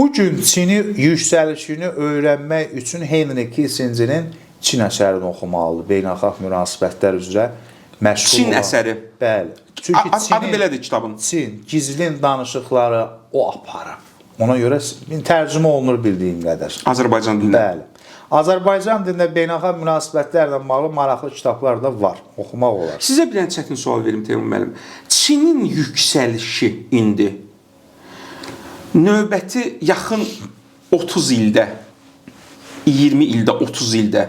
Bu gün Çini yüksəlişini öyrənmək üçün Henry Kissingerin Çin əsərini oxumalıdır. Beynəlxalq münasibətlər üzrə məşğul Çin olan. əsəri. Bəli. Çünki Adı belədir kitabın. Çin gizlin danışıqları o aparır. Ona görə tərcümə olunur bildiyim qədər. Azərbaycan dilində. Bəli. Azərbaycan dilində beynəlxalq münasibətlərlə bağlı maraqlı kitablar da var. Oxumaq olar. Sizə bir dənə çətin sual verim Teymur müəllim. Çinin yüksəlişi indi növbəti yaxın 30 ildə, 20 ildə, 30 ildə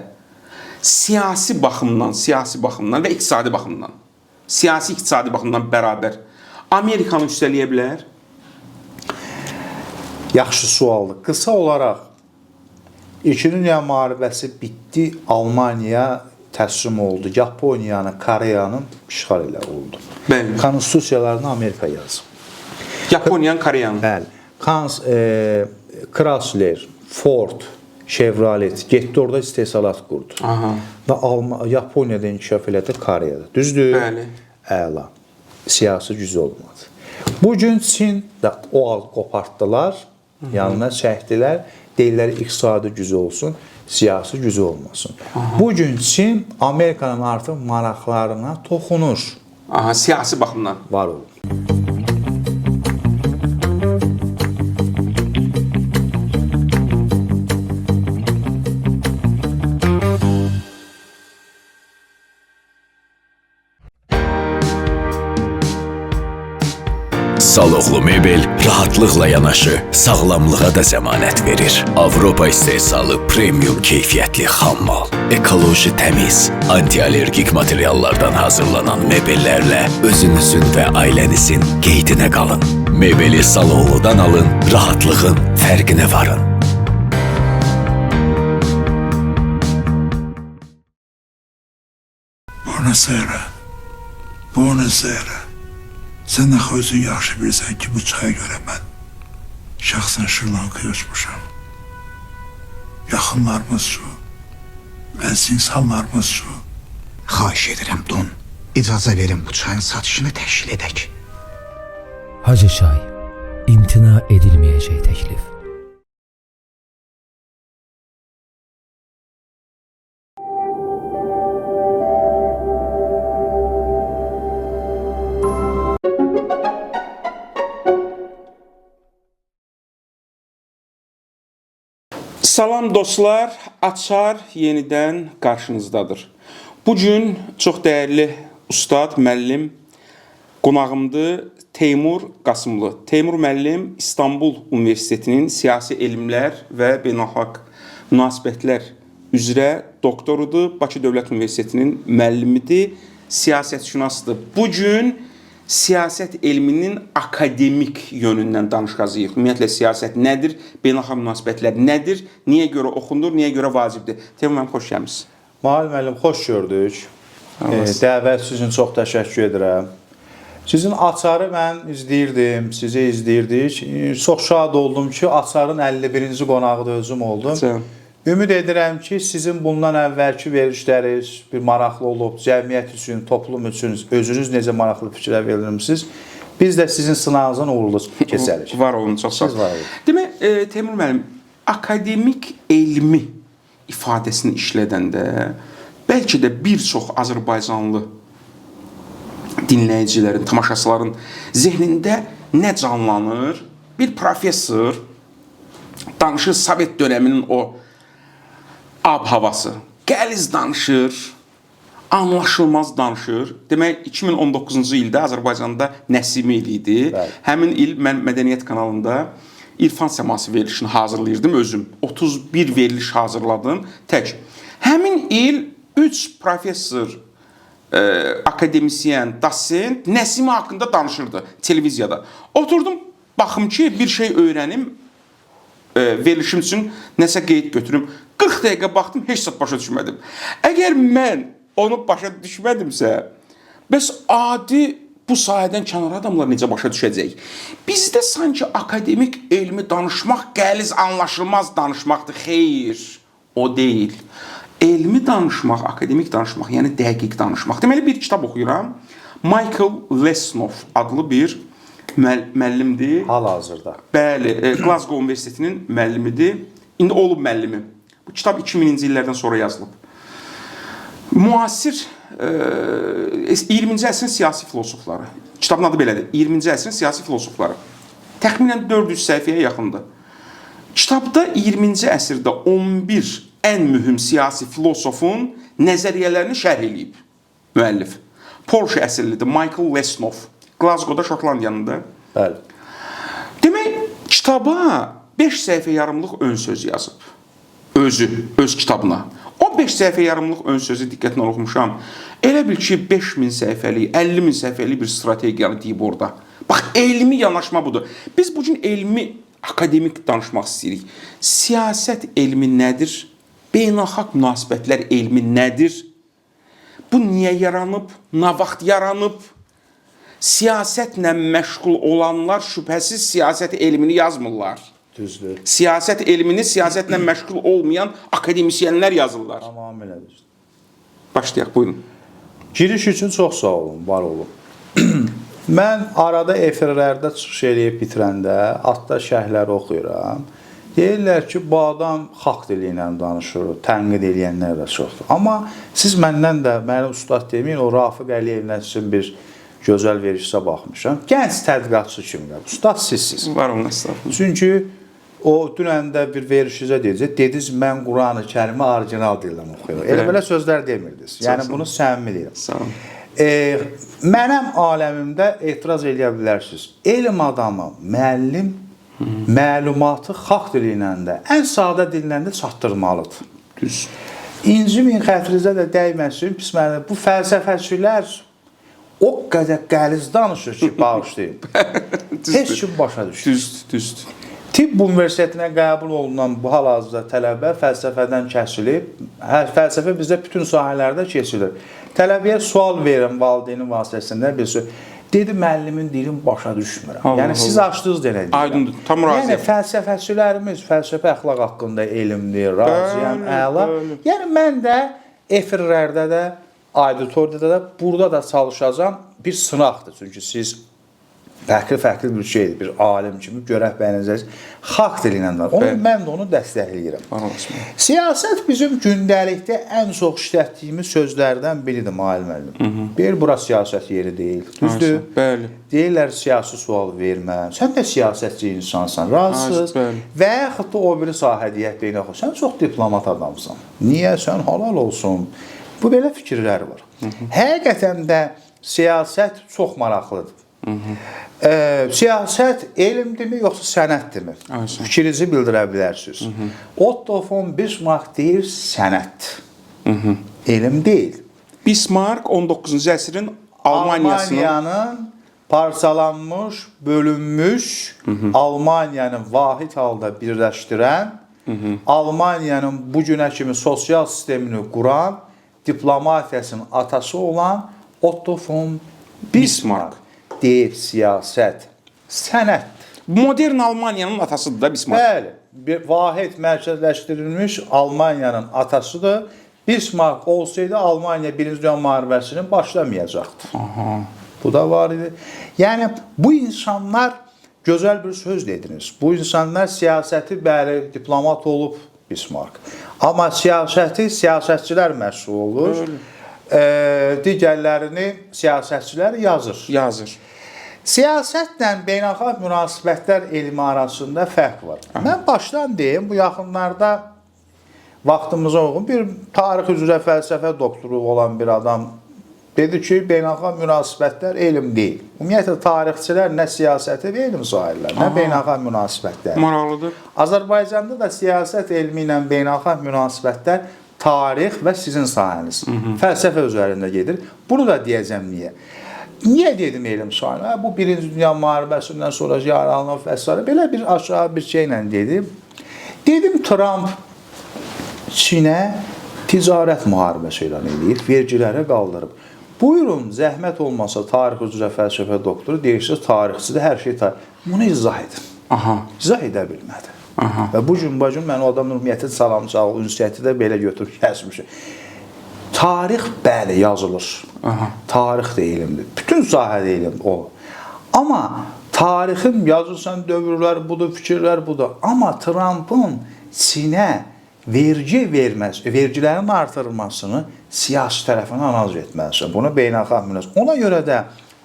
siyasi baxımdan və iqtisadi baxımdan, siyasi-iqtisadi baxımdan bərabər Amerikanı üstələyə bilər? Yaxşı sualdır. Qısa olaraq İkinci Dünya müharibəsi bitdi, Almaniya təslim oldu, Yaponiyanı, Koreyanın işğal ilə oldu. Bəli. Konstitusiyalarını Amerika yazıb. Yaponiyanın, Koreyanın. Bəli. Chrysler, Ford, Chevrolet getdi orada istehsalat qurdu. Aha. Və Yaponiyada inkişaf elədi, Koreyada. Düzdür? Bəli. Əla. Siyasi gücü olmadı. Bu gün Çin də o al qopartdılar, yanına çəkdilər. Deyirlər iqtisadi gücü olsun, siyasi gücü olmasın. Bu gün Çin Amerikanın artıq maraqlarına toxunur. Aha, siyasi baxımdan. Var olun. Saloğlu mebel rahatlıqla yanaşı sağlamlığa da zəmanət verir. Avropa istehsalı premium keyfiyyətli xam mal, ekoloji təmiz, antialergik materiallardan hazırlanan mebellərlə özünüzün və ailənizin qeydinə qalın. Mebeli Saloğlu'dan alın, rahatlığın fərqinə varın. Buonasera. Sən axı özün yaxşı bilirsən ki, bu çaya görə mən şəxsən Şri-Lankaya uçmuşam. Yaxınlarımız şu, bəzi insanlarımız şu. Xahiş edirəm Don, icazə verin bu çayın satışını təşkil edək. Hacı çay, imtina edilməyəcək təklif. Salam dostlar, Açar yenidən qarşınızdadır. Bugün çox dəyərli ustad, müəllim qonağımdır Teymur Qasımlı. Teymur müəllim İstanbul Universitetinin Siyasi Elmlər və Beynəlxalq Münasibətlər üzrə doktorudur. Bakı Dövlət Universitetinin müəllimidir, siyasətşünasıdır. Bugün siyasət elminin akademik yönündən danışacağıq. Ümumiyyətlə, siyasət nədir? Beynəlxalq münasibətlər nədir? Niyə görə oxunur? Niyə görə vacibdir? Teymur müəllim, xoş gəlmişsiniz. Müəllim, xoş gördük. Dəvət sizin çox təşəkkür edirəm. Sizin Açarı mən izləyirdim, sizi izləyirdik. Çox şad oldum ki, Açarın 51-ci qonağıda özüm oldum. Ümid edirəm ki, sizin bundan əvvəlki verilişləriniz bir maraqlı olub, cəmiyyət üçün, toplum üçün özünüz necə maraqlı fikrə verilmişsiniz. Biz də sizin sınağınızdan uğurlu keçərik. Var olun, çox sağ olun. Siz var olun. Demək, Teymur müəllim, akademik elmi ifadəsini işlədəndə bəlkə də bir çox Azərbaycanlı dinləyicilərin, tamaşaçıların zehnində nə canlanır? Bir professor danışır Sovet dönəminin o ab-havası. Qəliz danışır, anlaşılmaz danışır. Demək, 2019-cu ildə Azərbaycanda Nəsimi ili idi. Həmin il mən Mədəniyyət kanalında İrfan Səması verilişini hazırlayırdım özüm. 31 veriliş hazırladım tək. Həmin il 3 professor, akademisyen, dosent Nəsimi haqqında danışırdı televiziyada. Oturdum, baxım ki, bir şey öyrənim, verilişim üçün nəsə qeyd götürüm. 40 dəqiqə baxdım, heç zat başa düşmədim. Əgər mən onu başa düşmədimsə, bəs adi bu sahədən kənar adamlar necə başa düşəcək? Bizdə sanki akademik elmi danışmaq qəliz, anlaşılmaz danışmaqdır. Xeyr, o deyil. Elmi danışmaq, akademik danışmaq, yəni dəqiq danışmaq. Deməli, bir kitab oxuyuram. Michael Lesnoff adlı bir müəllimdir. hal-hazırda. Bəli, Glasgow Universitetinin müəllimidir. İndi olub müəllimi. Bu kitab 2000-ci illərdən sonra yazılıb. Müasir 20-ci əsrin siyasi filosofları. Kitabın adı belədir. 20-ci əsrin siyasi filosofları. Təxminən 400 səhifəyə yaxındır. Kitabda 20-ci əsrdə 11 ən mühüm siyasi filosofun nəzəriyyələrini şərh edib müəllif. Polşa əsillidir, Michael Lesnov. Glasgow'da, Şotlandiyanında. Bəli. Demək, kitaba 5 səhifə yarımlıq ön söz yazıb. Öz kitabına. O 5 səhifə yarımlıq ön sözü diqqətlə oxumuşam. Elə bil ki, 5000 səhifəlik, 50.000 səhifəlik bir strategiyanı deyib orada. Bax, elmi yanaşma budur. Biz bugün elmi, akademik danışmaq istəyirik. Siyasət elmi nədir? Beynəlxalq münasibətlər elmi nədir? Bu niyə yaranıb? Nə vaxt yaranıb? Siyasətlə məşğul olanlar şübhəsiz siyasət elmini yazmırlar. Düzdür. Siyasət elmini siyasətlə məşğul olmayan akademisyenlər yazırlar. Tamamilə düzdür. Başlayaq, buyurun. Giriş üçün çox sağ olun, var olun. Mən arada efirlərdə çıxış eləyib bitirəndə, altda şərhləri oxuyuram. Deyirlər ki, bu adam xalq dili ilə danışır, tənqid eləyənlər də çoxdur. Amma siz məndən də, mənim ustad deməyin, o Rafiq Əliyevlə sizin bir gözəl verişsə baxmışam. Gənc tədqiqatçı kimi, ustad sizsiz. Var olun, estağfurullah. Çünki o dünəndə bir verişizə deyəcək, dediniz, mən Quran-ı Kərimi orijinal dildən oxuyuram. Elə belə sözlər demirdiniz. Yəni, bunu səmimi deyirəm. Sağ olun. Mənim aləmimdə etiraz eləyə bilərsiniz. Elm adamı, müəllim, məlumatı xalq dili ilə də, ən sadə dillə də çatdırmalıdır. Düz. İncimin xətrinizə də dəyməsin, pis mənada. Bu fəlsəfəçilər o qədər qəliz danışır ki, bağışlayın. Heç kim başa düşür. Düzdür. Tibb universitetinə qəbul olunan bu hal-hazırda tələbə fəlsəfədən kəsilib. Fəlsəfə bizdə bütün sahələrdə keçilir. Tələbəyə sual verin valideynin vasitəsində bir söz. Dedi, müəllimin dilin başa düşmürəm. Yəni, siz açdınız denə deyirəm. Aydındır, tam razıyam. Yəni, fəlsəfəçilərimiz, fəlsəfə əxlaq haqqında elmdir, razıyam, əla. Yəni, mən də efirlərdə də, auditoriyada da, burada da çalışacağım bir sınaqdır. Çünki siz fərqli bir şeydir, bir alim kimi görək bəyənəcəksiniz. Xalq dili ilə danışır. Mən də onu dəstəkləyirəm. Siyasət bizim gündəlikdə ən çox işlətdiyimiz sözlərdən biridir, Mail müəllim. Bir, bura siyasət yeri deyil. Düzdür? Bəli. Deyirlər, siyasi sual vermə. Sən də siyasətçi insansan, razısız. Və yaxud da o biri sahədiyyət beynəlxalq. Sən çox diplomat adamsan. Niyə? Sən halal olsun. Bu belə fikirlər var. Həqiqətən də siyasət çox maraqlıdır. Siyasət elmdirmi, yoxsa sənətdirmi? Fikrinizi bildirə bilərsiniz. Otto von Bismarck deyir, sənət. Elm deyil. Bismarck 19-cu əsrin Almaniyanın parçalanmış, bölünmüş, Almaniyanı vahid halda birləşdirən, Almaniyanın bu günə kimi sosial sistemini quran, diplomatiyasının atası olan Otto von Bismarck deyib siyasət, sənətdir. Modern Almaniyanın atasıdır da Bismarck. Bəli, bir vahid mərkəzləşdirilmiş Almaniyanın atasıdır. Bismarck olsaydı Almaniya 1-ci Dünya müharibəsini başlamayacaqdı. Bu da var idi. Yəni, bu insanlar, gözəl bir söz dediniz. Bu insanlar siyasəti, bəli, diplomat olub Bismarck. Amma siyasəti siyasətçilər məsul olur. Digərlərini siyasətçilər yazır. Siyasətlə beynəlxalq münasibətlər elmi arasında fərq var. Mən başdan deyim, bu yaxınlarda vaxtımıza uyğun bir tarix üzrə fəlsəfə doktoru olan bir adam dedi ki, beynəlxalq münasibətlər elm deyil. Ümumiyyətlə, tarixçilər nə siyasəti elm sahirlər, nə beynəlxalq münasibətlər. Maraqlıdır. Azərbaycanda da siyasət elmi ilə beynəlxalq münasibətlər tarix və sizin sahəniz. Fəlsəfə üzərində gedir. Bunu da deyəcəm niyə. Niyə dedim elm sahəndə? Bu 1-ci Dünya müharibəsindən sonra yaralanıb və s. Belə bir aşağı bir şeylə dedim. Dedim, Trump Çinə ticarət müharibəsi elan edib, vergiləri qaldırıb. Buyurun, zəhmət olmasa tarix üzrə fəlsəfə doktoru, deyirsiniz, tarixçidir, hər şey tarix. Bunu izah edin. İzah edə bilmədi. Və bu gün mən o adamın ümumiyyətlə salamçağı, ünsiyyəti də belə götürüb kəsmişim. Tarix, bəli, yazılır. Tarix də elmdir. Bütün sahədə elm o. Amma tarixin yazırsan dövrlər budur, fikirlər budur. Amma Trump'ın Çinə vergilərin artırılmasını siyasi tərəfindən analiz etməlisən. Bunu beynəlxalq münasibət. Ona görə də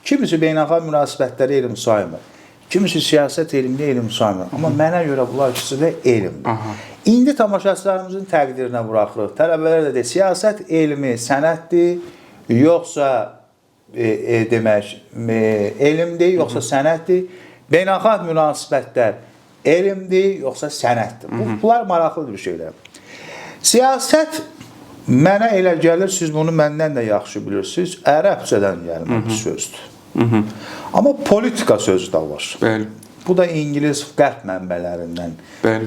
kimisi beynəlxalq münasibətləri elm saymır. Kimisi siyasət elmini elm saymır. Amma mənə görə bunlar ikisi də elmdir. İndi tamaşaçılarımızın təqdirinə buraxırıq. Tələbələr də deyir, siyasət elmi sənətdir, yoxsa demək, elmdir, yoxsa sənətdir. Beynəlxalq münasibətlər elmdir, yoxsa sənətdir. Bunlar maraqlı bir şeylər. Siyasət mənə elə gəlir, siz bunu məndən də yaxşı bilirsiniz, ərəbcədən gəlmə bir sözdür. Amma politika sözü də var. Bəli. Bu da İngilis qərb mənbələrindən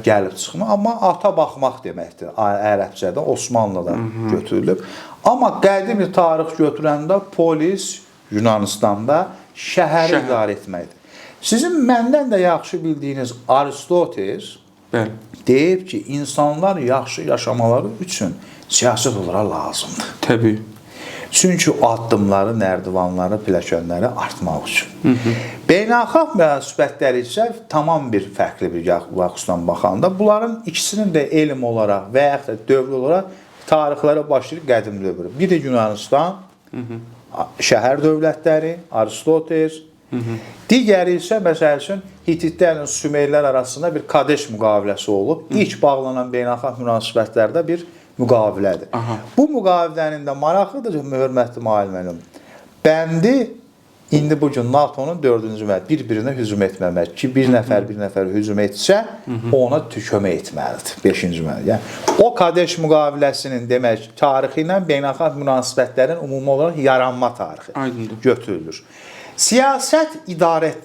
gəlib çıxma. Amma ata baxmaq deməkdir. Ərəbcədə, Osmanlıda götürülüb. Amma qədim bir tarix götürəndə polis Yunanistanda şəhəri idarə etməkdir. Sizin məndən də yaxşı bildiyiniz Aristoteles deyib ki, insanlar yaxşı yaşamaları üçün siyasət olaraq lazımdır. Təbii. Çünki addımları, nərdivanları, pilləkənləri artmaq üçün. Beynəlxalq münasibətləri isə tamam bir fərqli bir vaxtdan baxanda, bunların ikisinin də elm olaraq və yaxud da dövr olaraq tarixlərə başlayır qədim dövr. Biri Yunanistan, şəhər dövlətləri, Aristoteles. Digəri isə məsəl üçün Hititlərlə Sümerlər arasında bir Kadeş müqaviləsi olub. İlk bağlanan beynəlxalq münasibətlərdə bir müqavilədir. Bu müqavilənin də maraqlıdır, hörmətli müəllimim. Bəndi indi bugün NATO-nun 4-cü məddə bir-birinə hücum etməmək ki, bir nəfər hücum etsə, ona kömək etməlidir. 5-ci məddə. Yəni, o Kadeş müqaviləsinin demək tarixi ilə beynəlxalq münasibətlərin ümumi olaraq yaranma tarixi götürülür. Siyasət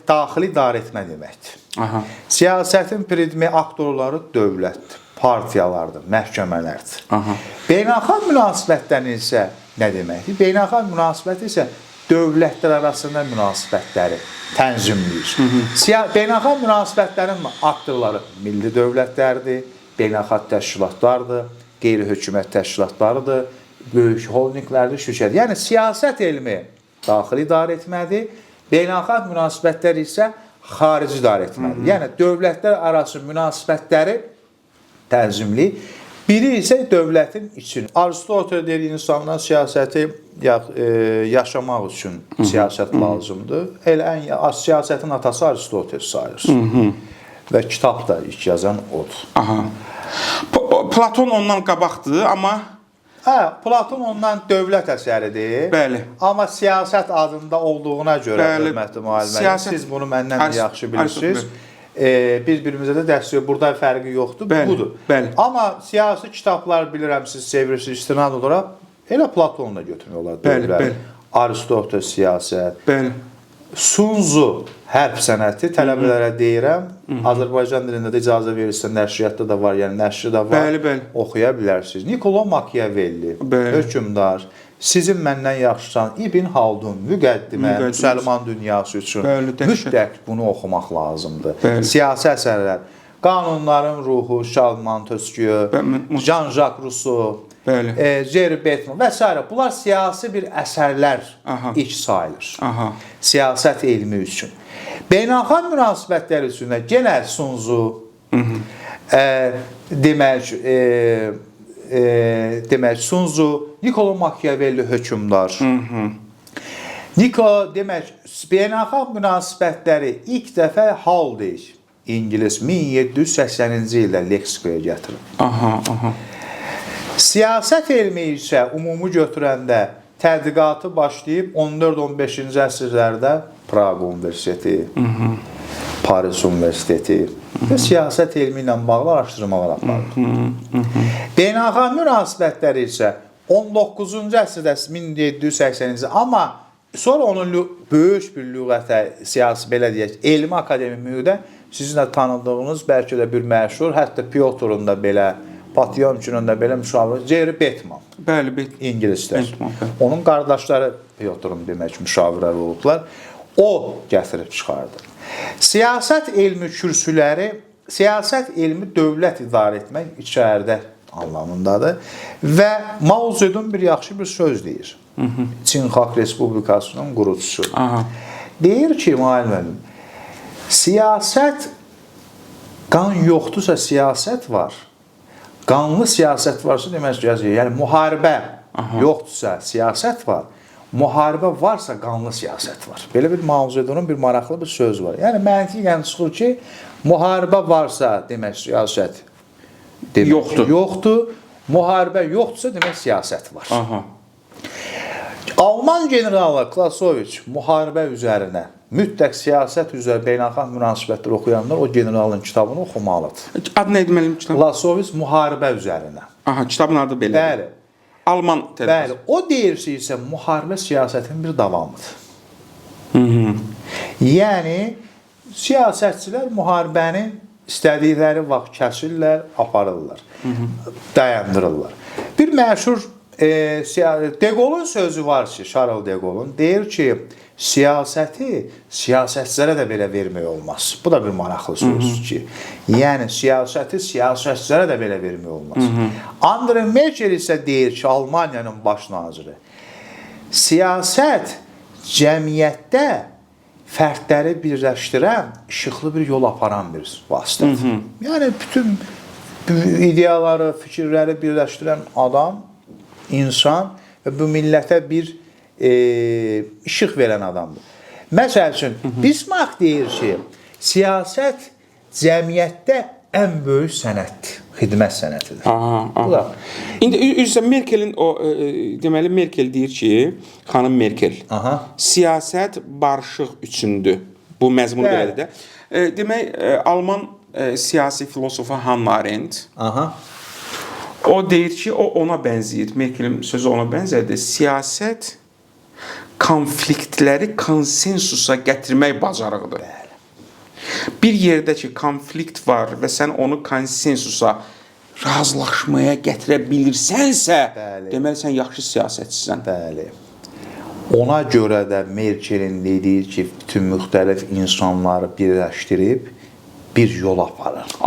daxili idarə etmə deməkdir. Siyasətin predmi aktorları dövlətdir, partiyalardır, məhkəmələrdir. Beynəlxalq münasibətlərin isə nə deməkdir? Beynəlxalq münasibət isə dövlətlər arasında münasibətləri tənzimləyir. Beynəlxalq münasibətlərin aktorları milli dövlətlərdir, beynəlxalq təşkilatlardır, qeyri-hökumət təşkilatlarıdır, böyük holdinglərdir, şirkətdir. Yəni, siyasət elmi daxili idarə etməlidir, beynəlxalq münasibətlər isə xarici idarə etməlidir. Yəni, dövlətlər arası münasibətləri tənzimli. Biri isə dövlətin için. Aristoteles deyir, insanlar siyasəti yaşamaq üçün siyasət lazımdır. Elə siyasətin atası Aristoteles sayılır. Və kitab da ilk yazan odur. Platon ondan qabaqdır, amma... Platon ondan dövlət əsəridir. Bəli. Amma siyasət adında olduğuna görə, hörmətli müəllimə, siz bunu məndən də yaxşı bilirsiniz. Bir-birimizə də dəstək, burada fərqi yoxdur, budur. Amma siyasi kitablar bilirəm, siz sevirsiniz, istinad olaraq, elə Platon da götürmək olar. Bəli. Aristoteles siyasət. Sun Tzu hərb sənəti tələbələrə deyirəm. Azərbaycan dilində də icazə verirsə, nəşriyyatda da var, yəni nəşri də var, oxuya bilərsiniz. Niccolo Machiavelli, hökümdar, sizin məndən yaxşısan İbn Haldun, müqəddimə, müsəlman dünyası üçün mütləq bunu oxumaq lazımdır. Siyasi əsərlər, Qanunların ruhu, Charles Montesquieu, Jean-Jacques Rousseau, Jerry Bentham və s. Bunlar siyasi bir əsərlər ilk sayılır. Siyasət elmi üçün. Beynəlxalq münasibətlər üçün də genə Sun Tzu, demək Sun Tzu, Niccolo Machiavelli hökümdar. Demək, beynəlxalq münasibətləri ilk dəfə Haldane İngilis 1780-ci ildə leksikaya gətirib. Siyasət elmi isə ümumi götürəndə tədqiqatı başlayıb 14-15-ci əsrlərdə Praq Universiteti, Paris Universiteti və siyasət elmi ilə bağlı araşdırmalar aparır. Beynəlxalq münasibətləri isə 19-cu əsrdə 1780-ci, amma sonra onun böyük bir lüğətə, siyasi belə deyək, elmi akademi mühüdə sizin də tanıdığınız, bəlkə də bir məşhur, hətta Piotrun da belə, Potyomkinun da belə müşavir, Jerry Bentham. İngilislər. Onun qardaşları Piotrun demək müşavirlər olublar. O gətirib çıxardı. Siyasət elmi kürsüləri, siyasət elmi dövlət idarə etmək içəridə anlamındadır və Mao Zedong bir yaxşı bir söz deyir. Çin Xalq Respublikasının qurucusu. Deyir ki, müəllimim, Siyasət, qan yoxdursa siyasət var. Qanlı siyasət varsa demək ki, yəni müharibə yoxdursa siyasət var. Müharibə varsa qanlı siyasət var. Belə bir mavzudunun bir maraqlı bir söz var. Yəni məntiqən çıxır ki, müharibə varsa demək siyasət yoxdur. Müharibə yoxdursa demək siyasət var. Aha. Alman generalı Clausewitz müharibə üzərinə, mütləq siyasət üzrə beynəlxalq münasibətlər oxuyanlar o generalın kitabını oxumalıdır. Adı nə deməli kitab? Clausewitz müharibə üzərinə. Aha, kitabın adı belədir. Bəli. Alman tərəfi. Bəli, o deyirsə isə müharibə siyasətin bir davamıdır. Yəni siyasətçilər müharibənin istədikləri vaxt kəsirlər, aparırlar, dayandırırlar. Bir məşhur De Gaulle'un sözü var ki, Charles de Gaulle'un deyir ki, siyasəti siyasətçilərə də belə vermək olmaz. Bu da bir maraqlı sözdür ki, yəni siyasəti siyasətçilərə də belə vermək olmaz. Angela Merkel isə deyir ki, Almaniyanın baş naziri, siyasət cəmiyyətdə fərdləri birləşdirən, işıqlı bir yol aparan bir vasitədir. Yəni bütün ideyaları, fikirləri birləşdirən adam, insan və bu millətə bir işıq verən adamdır. Məsəl üçün, Bismarck deyir ki, siyasət cəmiyyətdə ən böyük sənətdir, xidmət sənətidir. İndi üzrə Merkelin o deməli Merkel deyir ki, xanım Merkel, siyasət barışıq üçündür. Bu məzmun belədir də. Demək, Alman siyasi filosofu Hannah Arendt o deyir ki, o ona bənzəyir. Merkelin sözü ona bənzərdir. Siyasət konfliktləri konsensusa gətirmək bacarığıdır. Bir yerdə ki, konflikt var və sən onu konsensusa, razılaşmaya gətirə bilirsənsə, deməli, sən yaxşı siyasətçisən. Bəli. Ona görə də Merkelin dediyi ki, bütün müxtəlif insanları birləşdirib bir yol aparır.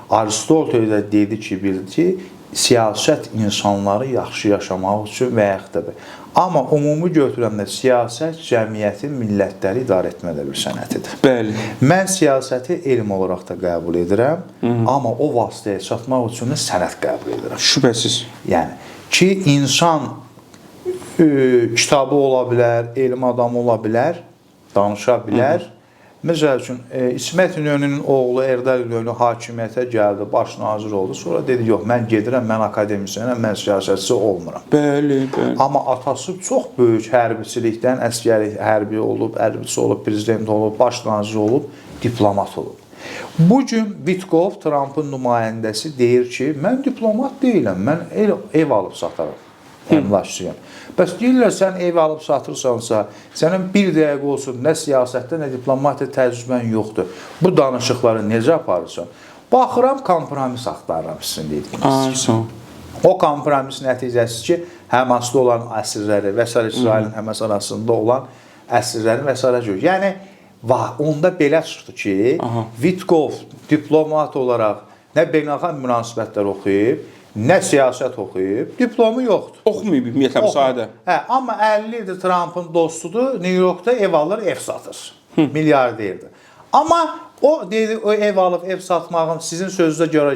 Aristotel də dedi ki, bildi ki, siyasət insanları yaxşı yaşamaq üçün və yaxud da. Amma ümumi götürəndə siyasət cəmiyyətin millətləri idarə etmədə bir sənətidir. Bəli. Mən siyasəti elm olaraq da qəbul edirəm, amma o vasitəyə çatmaq üçün də sənət qəbul edirəm. Şübhəsiz. Yəni ki, insan kitabı ola bilər, elm adamı ola bilər, danışa bilər. Məsəl üçün, İsmət İnönü'nün oğlu Erdal İnönü hakimiyyətə gəldi, baş nazir oldu. Sonra dedi, yox, mən gedirəm, mən akademisyenəm, mən siyasətçi olmuram. Bəli. Amma atası çox böyük hərbiçilikdən, əskəri hərbi olub, hərbçi olub, prezident olub, baş nazir olub, diplomat olub. Bugün Vitkov, Trump'ın nümayəndəsi deyir ki, mən diplomat deyiləm, mən ev alıb satarım, əmlakçıyam. Bəs deyirlər, sən ev alıb satırsansa, sənin bir dəqiqə olsun, nə siyasətdə, nə diplomatiya təcrübən yoxdur. Bu danışıqları necə aparırsan? Baxıram, kompromis axtarıram sizin dediyiniz. O kompromis nəticəsi ki, Həmasda olan əsirləri və s. İsrailin Həmas arasında olan əsirlərin və s. görür. Yəni, onda belə çıxdı ki, Vitkov diplomat olaraq nə beynəlxalq münasibətlər oxuyub, nə siyasət oxuyub, diplomu yoxdur. Oxumayıb, ümumiyyətlə, müsahidə. Amma 50 ildir Trump'ın dostudur, New York'da ev alır, ev satır. Milyarderdir. Amma o deyir, o ev alıb, ev satmağın sizin sözünüzə görə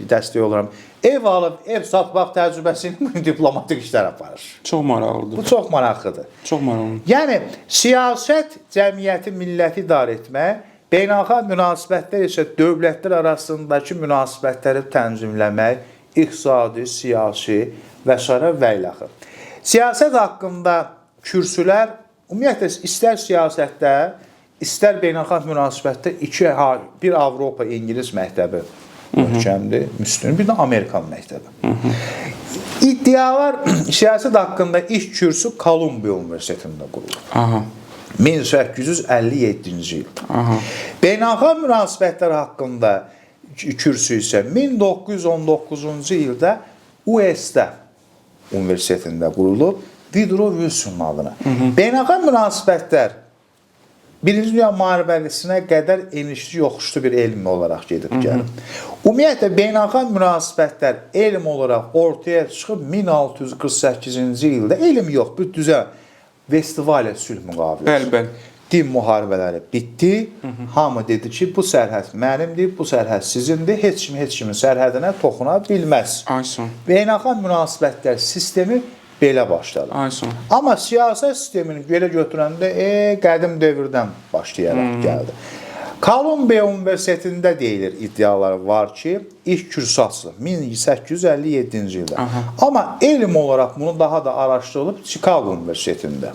dəstək oluram. Ev alıb, ev satmaq təcrübəsini diplomatik işlər aparır. Çox maraqlıdır. Bu çox maraqlıdır. Çox maraqlıdır. Yəni, siyasət cəmiyyəti, milləti idarə etmək, beynəlxalq münasibətlər isə dövlətlər arasındakı münasibətləri tənzimləmək, iqtisadi, siyasi və s. və ilaxır. Siyasət haqqında kürsülər, ümumiyyətlə, istər siyasətdə, istər beynəlxalq münasibətdə bir Avropa, İngilis məktəbi möhkəmdir, müstün, bir də Amerikan məktəbi. İddialar siyasət haqqında ilk kürsü Kolumbiya Universitetində qurulur. 1857-ci il. Beynəlxalq münasibətlər haqqında kürsü isə 1919-cu ildə USD Universitetində qurulub, Woodrow Wilson adına. Beynəlxalq münasibətlər Birinci Dünya müharibəsinə qədər enişli yoxuşlu bir elm olaraq gedib gəlib. Ümumiyyətlə, beynəlxalq münasibətlər elm olaraq ortaya çıxıb 1648-ci ildə, elm yox, bir düzə Vestfaliya sülh müqaviləsi. Bəli. din müharibələri bitdi. Hamı dedi ki, bu sərhəd mənimdir, bu sərhəd sizindir. Heç kimin sərhədinə toxuna bilməz. Aysun. Beynəlxalq münasibətlər sistemi belə başladı. Aysun. Amma siyasət sistemini belə götürəndə qədim dövrdən başlayaraq gəldi. Kolumbiya Universitetində deyilir, iddialar var ki, ilk kürsü açılıb 1857-ci ildə. Amma elm olaraq bunu daha da araşdırılıb Chicago Universitetində.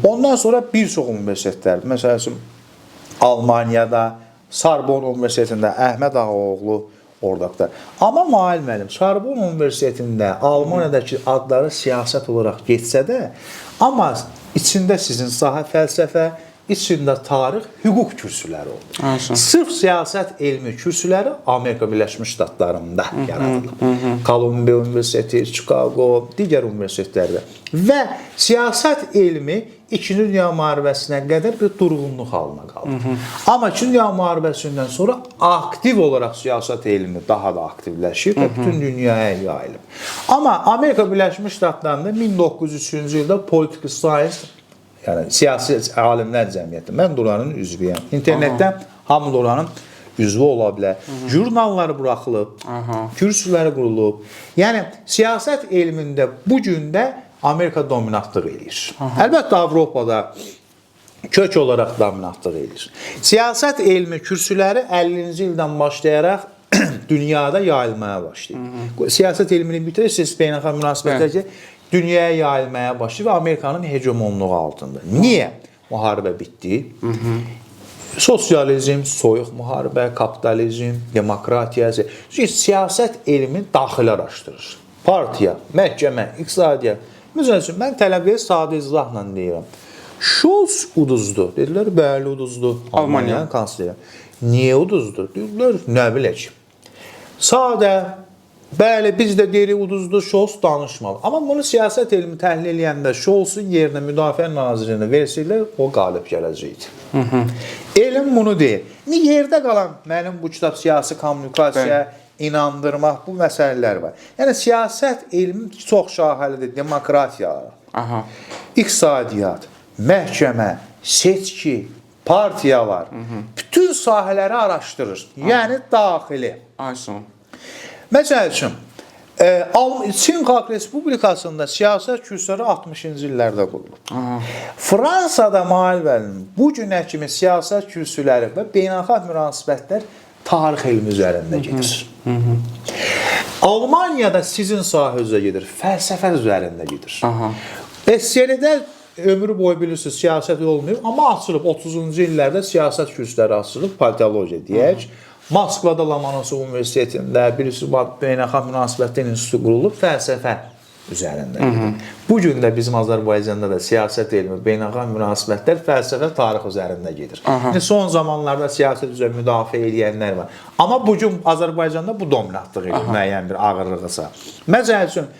Ondan sonra bir çox universitetlər, məsələn, Almaniyada, Sorbonne Universitetində Əhməd Ağaoğlu oradaqdır. Amma Mail müəllim, Sorbonne Universitetində Almaniyadakı adları siyasət olaraq getsə də, amma içində sizin sahə fəlsəfə, içində tarix, hüquq kürsüləri oldu. Sırf siyasət elmi kürsüləri Amerika Birləşmiş Ştatlarında yaradılıb. Kolumbiya Universiteti, Chicago, digər universitetlərdə. Və siyasət elmi İkinci Dünya müharibəsinə qədər bir durğunluq halına qaldı. Amma İkinci Dünya müharibəsindən sonra aktiv olaraq siyasət elmi daha da aktivləşib və bütün dünyaya yayılıb. Amma Amerika Birləşmiş Ştatlarında 1903-cü ildə Political Science, yəni siyasi alimlər cəmiyyəti, mən də onların üzvüyəm. İnternetdən hamı da onların üzvü ola bilər. Jurnallar buraxılıb, kürsüləri qurulub. Yəni siyasət elmində bu gündə Amerika dominantlıq eləyir. Əlbəttə Avropada kök olaraq dominantlıq eləyir. Siyasət elmi kürsüləri 50-ci ildən başlayaraq dünyada yayılmaya başlayır. Siyasət elmini bitirirsiniz, beynəlxalq münasibətlər dünyaya yayılmaya başlayır və Amerikanın hegemonluğu altında. Niyə? Müharibə bitdi. Sosializm, soyuq müharibə, kapitalizm, demokratiya. Siyasət elmi daxili araşdırır. Partiya, məhkəmə, iqtisadiyyat. Məsələn üçün, mən tələbəyə sadə izahla deyirəm. Scholz uduzdu. Dedilər, bəli uduzdu. Almaniyanın kansleri. Niyə uduzdu? Dedilər, nə bilək. Sadə, bəli, biz də deyirik uduzdu, Scholz danışmalı. Amma bunu siyasət elmi təhlil eləyəndə Scholz'un yerinə müdafiə nazirini versələr, o qalib gələcəkdir. Elm bunu deyir. Yerdə qalan mənim bu kitab siyasi kommunikasiya, inandırmaq, bu məsələlər var. Yəni, siyasət elmi çox şaxəlidir. Demokratiya, iqtisadiyyat, məhkəmə, seçki, partiyalar, bütün sahələri araşdırır. Yəni, daxili. Məsəl üçün, Çin Xalq Respublikasında siyasət kürsüləri 60-cı illərdə qurulub. Fransada bu günə kimi siyasət kürsüləri və beynəlxalq münasibətlər tarix elmi üzərində gedir. Almaniyada sizin sahə üzrə gedir, fəlsəfə üzərində gedir. SSR-də ömrü boyu bilirsiniz, siyasət olmuyor, amma açılıb 30-cu illərdə siyasət kürsüləri açılıb, politologiya deyək. Moskvada Lomonosov Universitetində, birisi beynəlxalq münasibətlər institutu qurulub, fəlsəfə üzərində gedir. Bugün də bizim Azərbaycanda da siyasət elmi, beynəlxalq münasibətlər, fəlsəfə, tarix üzərində gedir. Son zamanlarda siyasət üzrə müdafiə edənlər var. Amma bugün Azərbaycanda bu dominantlıq edir, müəyyən bir ağırlıqsa. Məsəl üçün,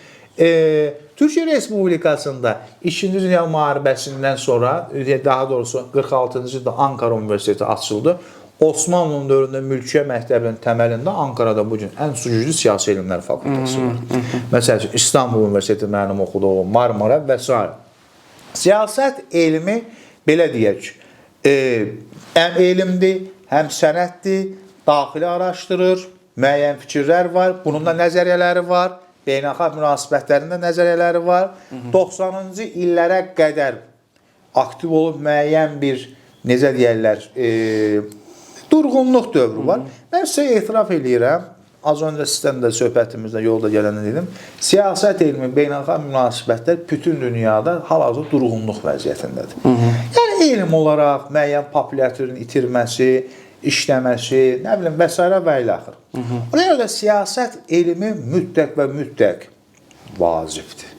Türkiyə Respublikasında 2-ci Dünya müharibəsindən sonra, daha doğrusu 46-cı ildə Ankara Universiteti açıldı. Osmanlı'nın dövründə mülkiyə məktəbinin təməlində Ankarada bugün ən güclü siyasi elmlər fakültəsi var. Məsələn, İstanbul Universiteti mənim oxuduğum, Marmara və s. Siyasət elmi, belə deyək, həm elmdir, həm sənətdir, daxili araşdırır, müəyyən fikirlər var, bunun da nəzəriyyələri var, beynəlxalq münasibətlərində nəzəriyyələri var. 90-cı illərə qədər aktiv olub müəyyən bir, necə deyərlər, durğunluq dövrü var. Mən sizə etiraf edirəm, az öncə sizdən də söhbətimizdə yolda gələni dedim, siyasət elmi, beynəlxalq münasibətlər bütün dünyada hal-hazırda durğunluq vəziyyətindədir. Yəni, elm olaraq müəyyən populyarlığın itirməsi, işləməsi, nə bilim, və s. və ilə axır. Ona görə də siyasət elmi mütləq və mütləq vacibdir.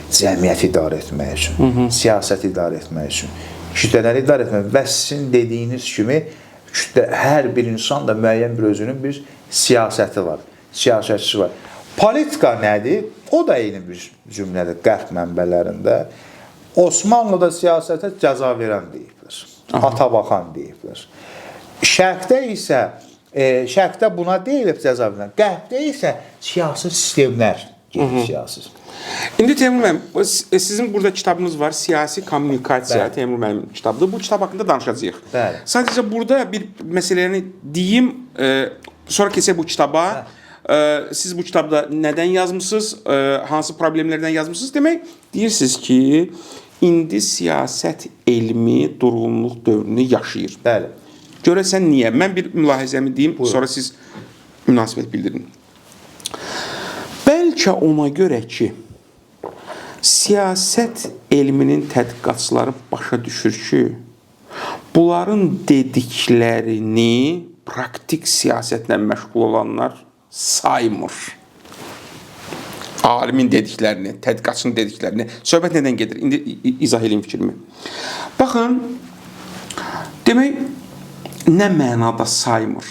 Cəmiyyət idarə etmək üçün, siyasət idarə etmək üçün, kütlələri idarə etmək və sizin dediyiniz kimi hər bir insan da müəyyən bir özünün bir siyasəti var, siyasətçisi var. Politika nədir? O da eyni bir cümlədir qərb mənbələrində. Osmanlıda siyasətə cəza verən deyiblər, ata baxan deyiblər. Şərqdə isə, şərqdə buna deyilib cəza verən, qərbdə isə siyasi sistemlər gedir siyasi. İndi Teymur müəllim, sizin burada kitabınız var, Siyasi Kommunikasiya, Bəli. Teymur müəllim kitabıdır. Bu kitab haqqında danışacağıq. Bəli. Sadəcə burada bir məsələni deyim, sonra keçək bu kitaba. Siz bu kitabda nədən yazmısınız, hansı problemlərdən yazmısınız demək? Deyirsiniz ki, indi siyasət elmi durğunluq dövrünü yaşayır. Bəli. Görəsən niyə? Mən bir mülahizəmi deyim, sonra siz münasibət bildirin. Bəlkə ona görə ki, siyasət elminin tədqiqatçıları başa düşür ki, bunların dediklərini praktik siyasətlə məşğul olanlar saymır. Alimin dediklərini, tədqiqatçının dediklərini. Söhbət nədən gedir? İndi izah edeyim fikrimi. Baxın, demək, nə mənada saymır?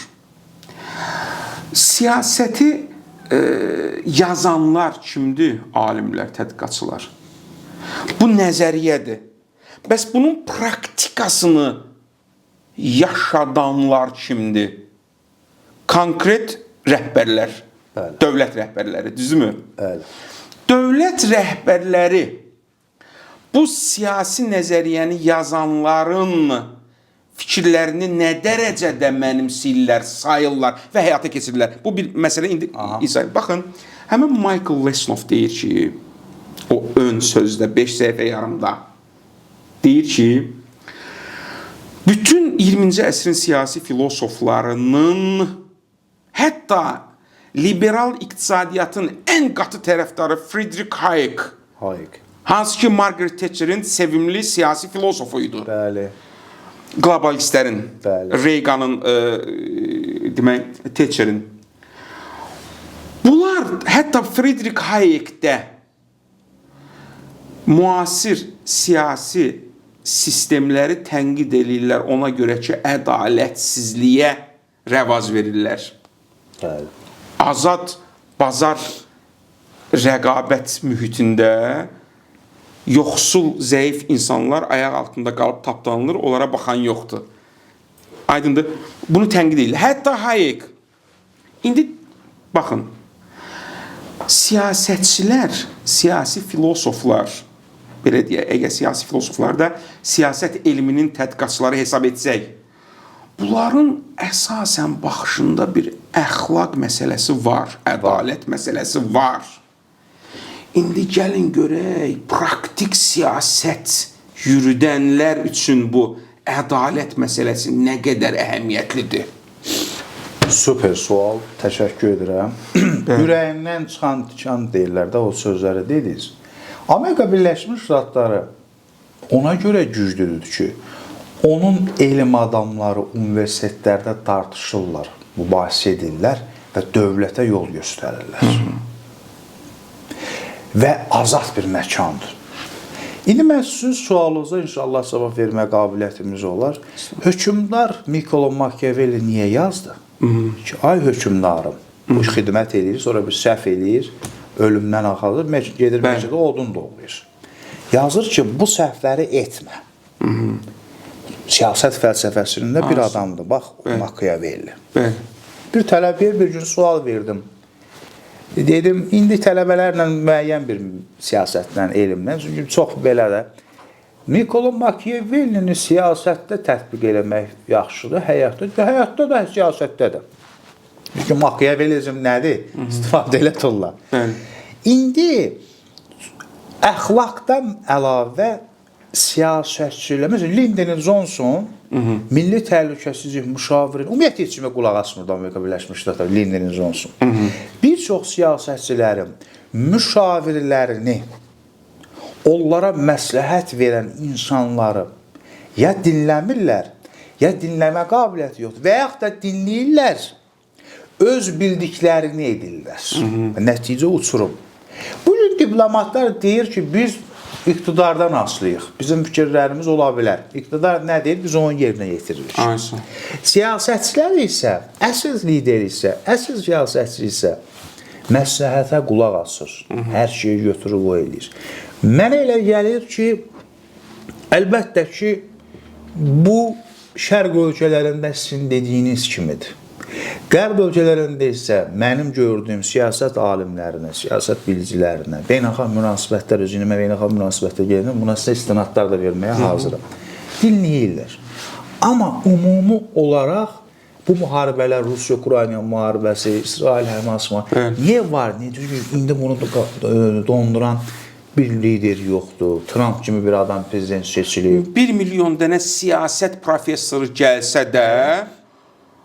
Siyasəti yazanlar kimdir? Alimlər, tədqiqatçılar. Bu nəzəriyyədir. Bəs bunun praktikasını yaşadanlar kimdir? Konkret rəhbərlər, Bəli. dövlət rəhbərləri, düzmü? Bəli. Dövlət rəhbərləri bu siyasi nəzəriyyəni yazanların fikirlərini nə dərəcədə mənimsəyirlər, sayırlar və həyata keçirirlər. Bu bir məsələ indi izah. Baxın, həmin Michael Lesnov deyir ki, o ön sözdə 5 səhifə yarımda deyir ki, bütün 20-ci əsrin siyasi filosoflarının, hətta liberal iqtisadiyyatın ən qatı tərəfdarı Friedrich Hayek, hansı ki Margaret Thatcher'in sevimli siyasi filosofuydu. Bəli. Globalistlərin, Bəli. Reagan'ın, demək, Thatcher'in. Bunlar hətta Friedrich Hayek'də müasir siyasi sistemləri tənqid edirlər, ona görə ki, ədalətsizliyə rəvaz verirlər. Bəli. Azad bazar rəqabət mühitində yoxsul, zəif insanlar ayaq altında qalıb tapdanılır, onlara baxan yoxdur. Aydındır. Bunu tənqid edirlər. Hətta Hayek. İndi baxın, siyasətçilər, siyasi filosoflar, belə deyək, əgər siyasi filosoflar da siyasət elminin tədqiqatçıları hesab etsək, bunların əsasən baxışında bir əxlaq məsələsi var, ədalət məsələsi var. İndi gəlin görək, praktik siyasət yürüdənlər üçün bu ədalət məsələsi nə qədər əhəmiyyətlidir? Super sual, təşəkkür edirəm. Ürəyimdən çıxan deyirlər də o sözləri dediniz. Amerika Birləşmiş Ştatları ona görə güclüdür ki, onun elm adamları universitetlərdə tartışırlar, mübahisə edirlər və dövlətə yol göstərirlər. Və azad bir məkandır. İndi mən sizin sualınıza inşallah cavab vermə qabiliyyətimiz olar. Hökümdar Niccolo Machiavelli niyə yazdı? Ki, ay hökümdarım, bu xidmət eləyir, sonra bir səhv eləyir, ölümdən axalır, gedir məcədə odun doğrayır. Yazır ki, bu səhvləri etmə. Siyasət fəlsəfəsində bir adamdır, bax, Machiavelli. Bir tələbəyə bir gün sual verdim. Dedim, indi tələbələrlə müəyyən bir siyasətlə, elmlə, çünki çox belə də. Niccolo Machiavellini siyasətdə tətbiq eləmək yaxşıdır, həyatda da, siyasətdə də. Çünki Machiavellizm nədir? İstifadə elə turlar. İndi əxlaqdan əlavə siyasətçilər, məsələn, Lyndon Johnson Milli Təhlükəsizlik müşavirin, ümumiyyətlə heç kimə qulaq asmırdı Amerika Birləşmiş Ştatları, Lyndon Johnson. Bir çox siyasətçilərin müşavirlərini, onlara məsləhət verən insanları ya dinləmirlər, ya dinləmə qabiliyyəti yoxdur və yaxud da dinləyirlər, öz bildiklərini edirlər. Nəticə uçurum. Bugün diplomatlar deyir ki, biz iqtidardan asılıyıq. Bizim fikirlərimiz ola bilər. İqtidar nə deyir? Biz onun yerinə yetiririk. Siyasətçilər isə, əsl lider isə, əsl siyasətçi isə məsləhətə qulaq asır. Hər şeyi götürüb o eləyir. Mənə elə gəlir ki, əlbəttə ki, bu şərq ölkələrində sizin dediyiniz kimidir. Qərb ölkələrində isə mənim gördüyüm siyasət alimlərinə, siyasət bilicilərinə, beynəlxalq münasibətlər üzrə, beynəlxalq münasibətlər gedir, buna sizə istinadlar da verməyə hazıram. Dinləyirlər. Amma ümumi olaraq bu müharibələr, Rusiya-Ukrayna müharibəsi, İsrail-Həmas niyə var? İndi bunu donduran bir lider yoxdur. Trump kimi bir adam prezident seçilir. 1 milyon dənə siyasət professoru gəlsə də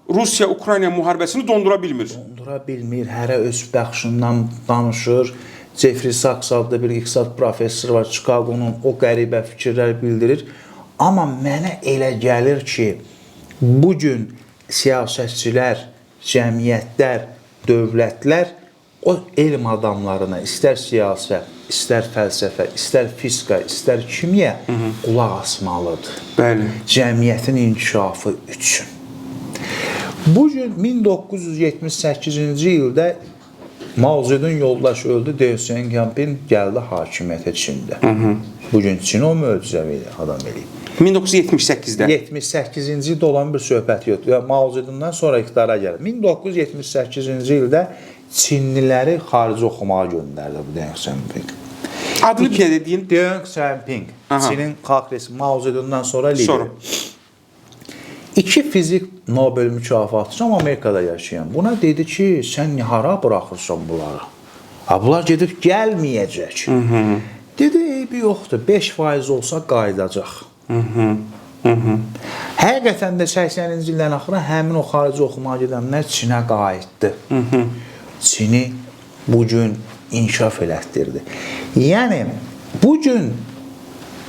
Rusiya-Ukrayna müharibəsini dondura bilmir. Dondura bilmir, hərə öz bəxşindən danışır. Jeffrey Sachs adlı bir iqtisad professoru var, Chicago'nun o qəribə fikirlər bildirir. Amma mənə elə gəlir ki, bugün siyasətçilər, cəmiyyətlər, dövlətlər o elm adamlarına, istər siyasət, istər fəlsəfə, istər fizika, istər kimya qulaq asmalıdır. Bəli. Cəmiyyətin inkişafı üçün. Bugün 1978-ci ildə Mao Zedong yoldaşı öldü, Deng Xiaoping gəldi hakimiyyətə Çində. Bugün Çin o möcüzəvi adam eləyib. 1978-də. 78-ci ildə olan bir söhbət yoxdur. Mao Zedongdan sonra iqtidara gəlir. 1978-ci ildə Çinliləri xarici oxumağa göndərdi bu Deng Xiaoping. Adını bir də dediyin? Deng Xiaoping. Çinin xalq rəsmi Mao Zedongdan sonra lider. 2 fizik Nobel mükafatçısı Amerikada yaşayan. Buna dedi ki, sən hara buraxırsan bunları? Bunlar gedib gəlməyəcək. Dedi, eybi yoxdur, 5% olsa qayıdacaq. Həqiqətən də 80-ci ildən axıra həmin o xarici oxumağa gedənlər Çinə qayıtdı. Çini bugün inkişaf elətdirdi. Yəni, bugün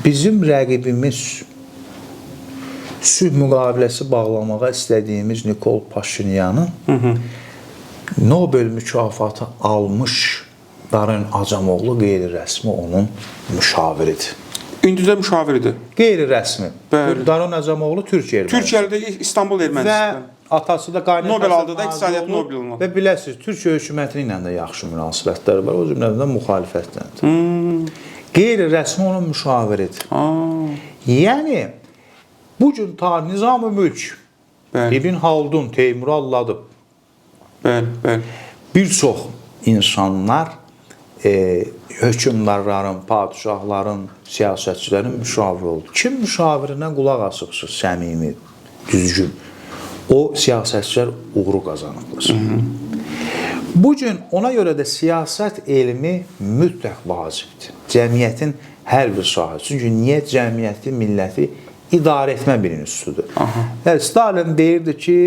bizim rəqibimiz sülh müqaviləsi bağlamağa istədiyimiz Nikol Paşinyanın Nobel mükafatı almış Daron Acamoğlu qeyri-rəsmi onun müşaviridir. İndi də müşaviridir. Qeyri-rəsmi. Daron Acamoğlu Türkiyə ermənisi. Türkiyədə İstanbul ermənisi. Və atası da qaynatası Nobel aldı da iqtisadiyyat Nobelini. Və biləsiniz, Türkiyə hökumətinin ilə də yaxşı münasibətləri var. O cümlədən müxalifətləridir. Qeyri-rəsmi onun müşaviridir. Yəni, bugün ta Nizam-ı Mülk, İbn Haldun, Teymur alladıb. Bir çox insanlar hökümdarların, padişahların, siyasətçilərin müşaviri oldu. Kim müşavirinə qulaq asıqsız, səmimi, düzgün? O siyasətçilər uğuru qazanıblar. Bugün ona görə də siyasət elmi mütləq vacibdir. Cəmiyyətin hər bir sahəsi. Çünki niyə cəmiyyəti, milləti idarə etmə bir institudur. Stalin deyirdi ki,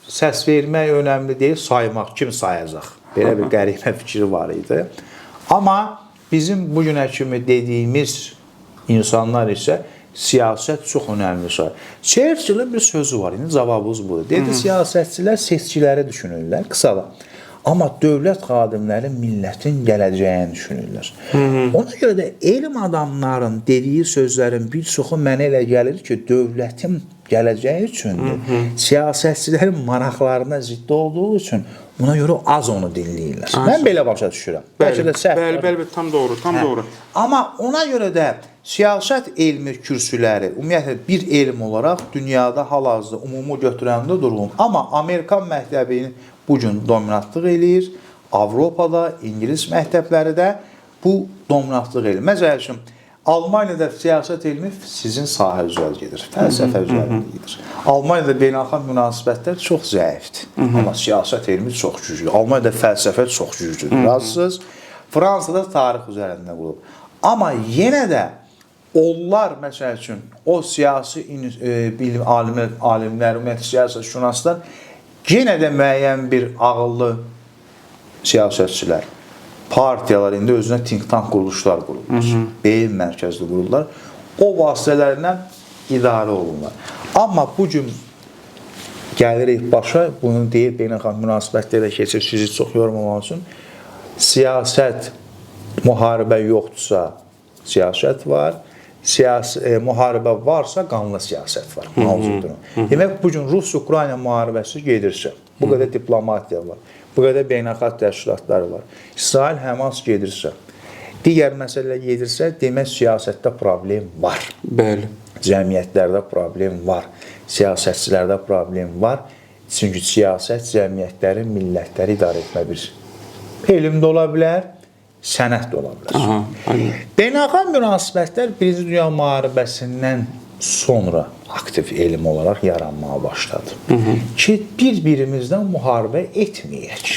səs vermək önəmli deyil, saymaq, kim sayacaq? Belə bir qəribə fikri var idi. Amma bizim bugünə kimi dediyimiz insanlar isə siyasət çox önəmli şey. Churchill'in bir sözü var, indi cavabımız budur. Dedi, siyasətçilər seçkiləri düşünürlər, qısada. Amma dövlət xadimləri millətin gələcəyini düşünürlər. Ona görə də elm adamların dediyi sözlərin bir çoxu mənə elə gəlir ki, dövlətin gələcəyi üçündür. Siyasətçilərin maraqlarına ziddi olduğu üçün buna görə az onu dinləyirlər. Mən belə başa düşürəm. Bəli, tam doğru, tam doğru. Amma ona görə də siyasət elmi kürsüləri, ümumiyyətlə bir elm olaraq dünyada hal-hazırda ümumi götürəndə durğun. Amma Amerikan məktəbini bugün dominatlıq eləyir. Avropada, İngilis məktəbləri də bu dominatlıq eləyir. Məsəl üçün, Almaniyada siyasət elmi sizin sahə üzrə gedir, fəlsəfə üzərində gedir. Almaniyada beynəlxalq münasibətlər çox zəifdir, amma siyasət elmi çox güclüdür. Almaniyada fəlsəfə çox güclüdür, razısınız. Fransada tarix üzərində qurulub. Amma yenə də onlar, məsəl üçün, o siyasi bilim alimlər, ümumiyyətlə siyasətşünaslar yenə də müəyyən bir ağıllı siyasətçilər, partiyalar indi özünə think tank quruluşlar qurulmuş, beyin mərkəzli qurulurlar. O vasitələrindən idarə olunurlar. Amma bugün gəlirik başa, bunu deyib beynəlxalq münasibətlərə keçir, sizi çox yormamaq üçün. Siyasət, müharibə yoxdursa, siyasət var. Müharibə varsa, qanlı siyasət var. Demək, bugün Rus-Ukrayna müharibəsi gedirsə, bu qədər diplomatiya var, bu qədər beynəlxalq təşkilatlar var, İsrail-Həmas gedirsə, digər məsələlər gedirsə, demək, siyasətdə problem var. Bəli. Cəmiyyətlərdə problem var, siyasətçilərdə problem var. Çünki siyasət cəmiyyətləri, millətləri idarə etmə bir elm də ola bilər, sənət də ola bilər. Aha, aynen. Beynəlxalq münasibətlər Birinci Dünya müharibəsindən sonra aktiv elm olaraq yaranmağa başladı. Ki, bir-birimizdən müharibə etməyək.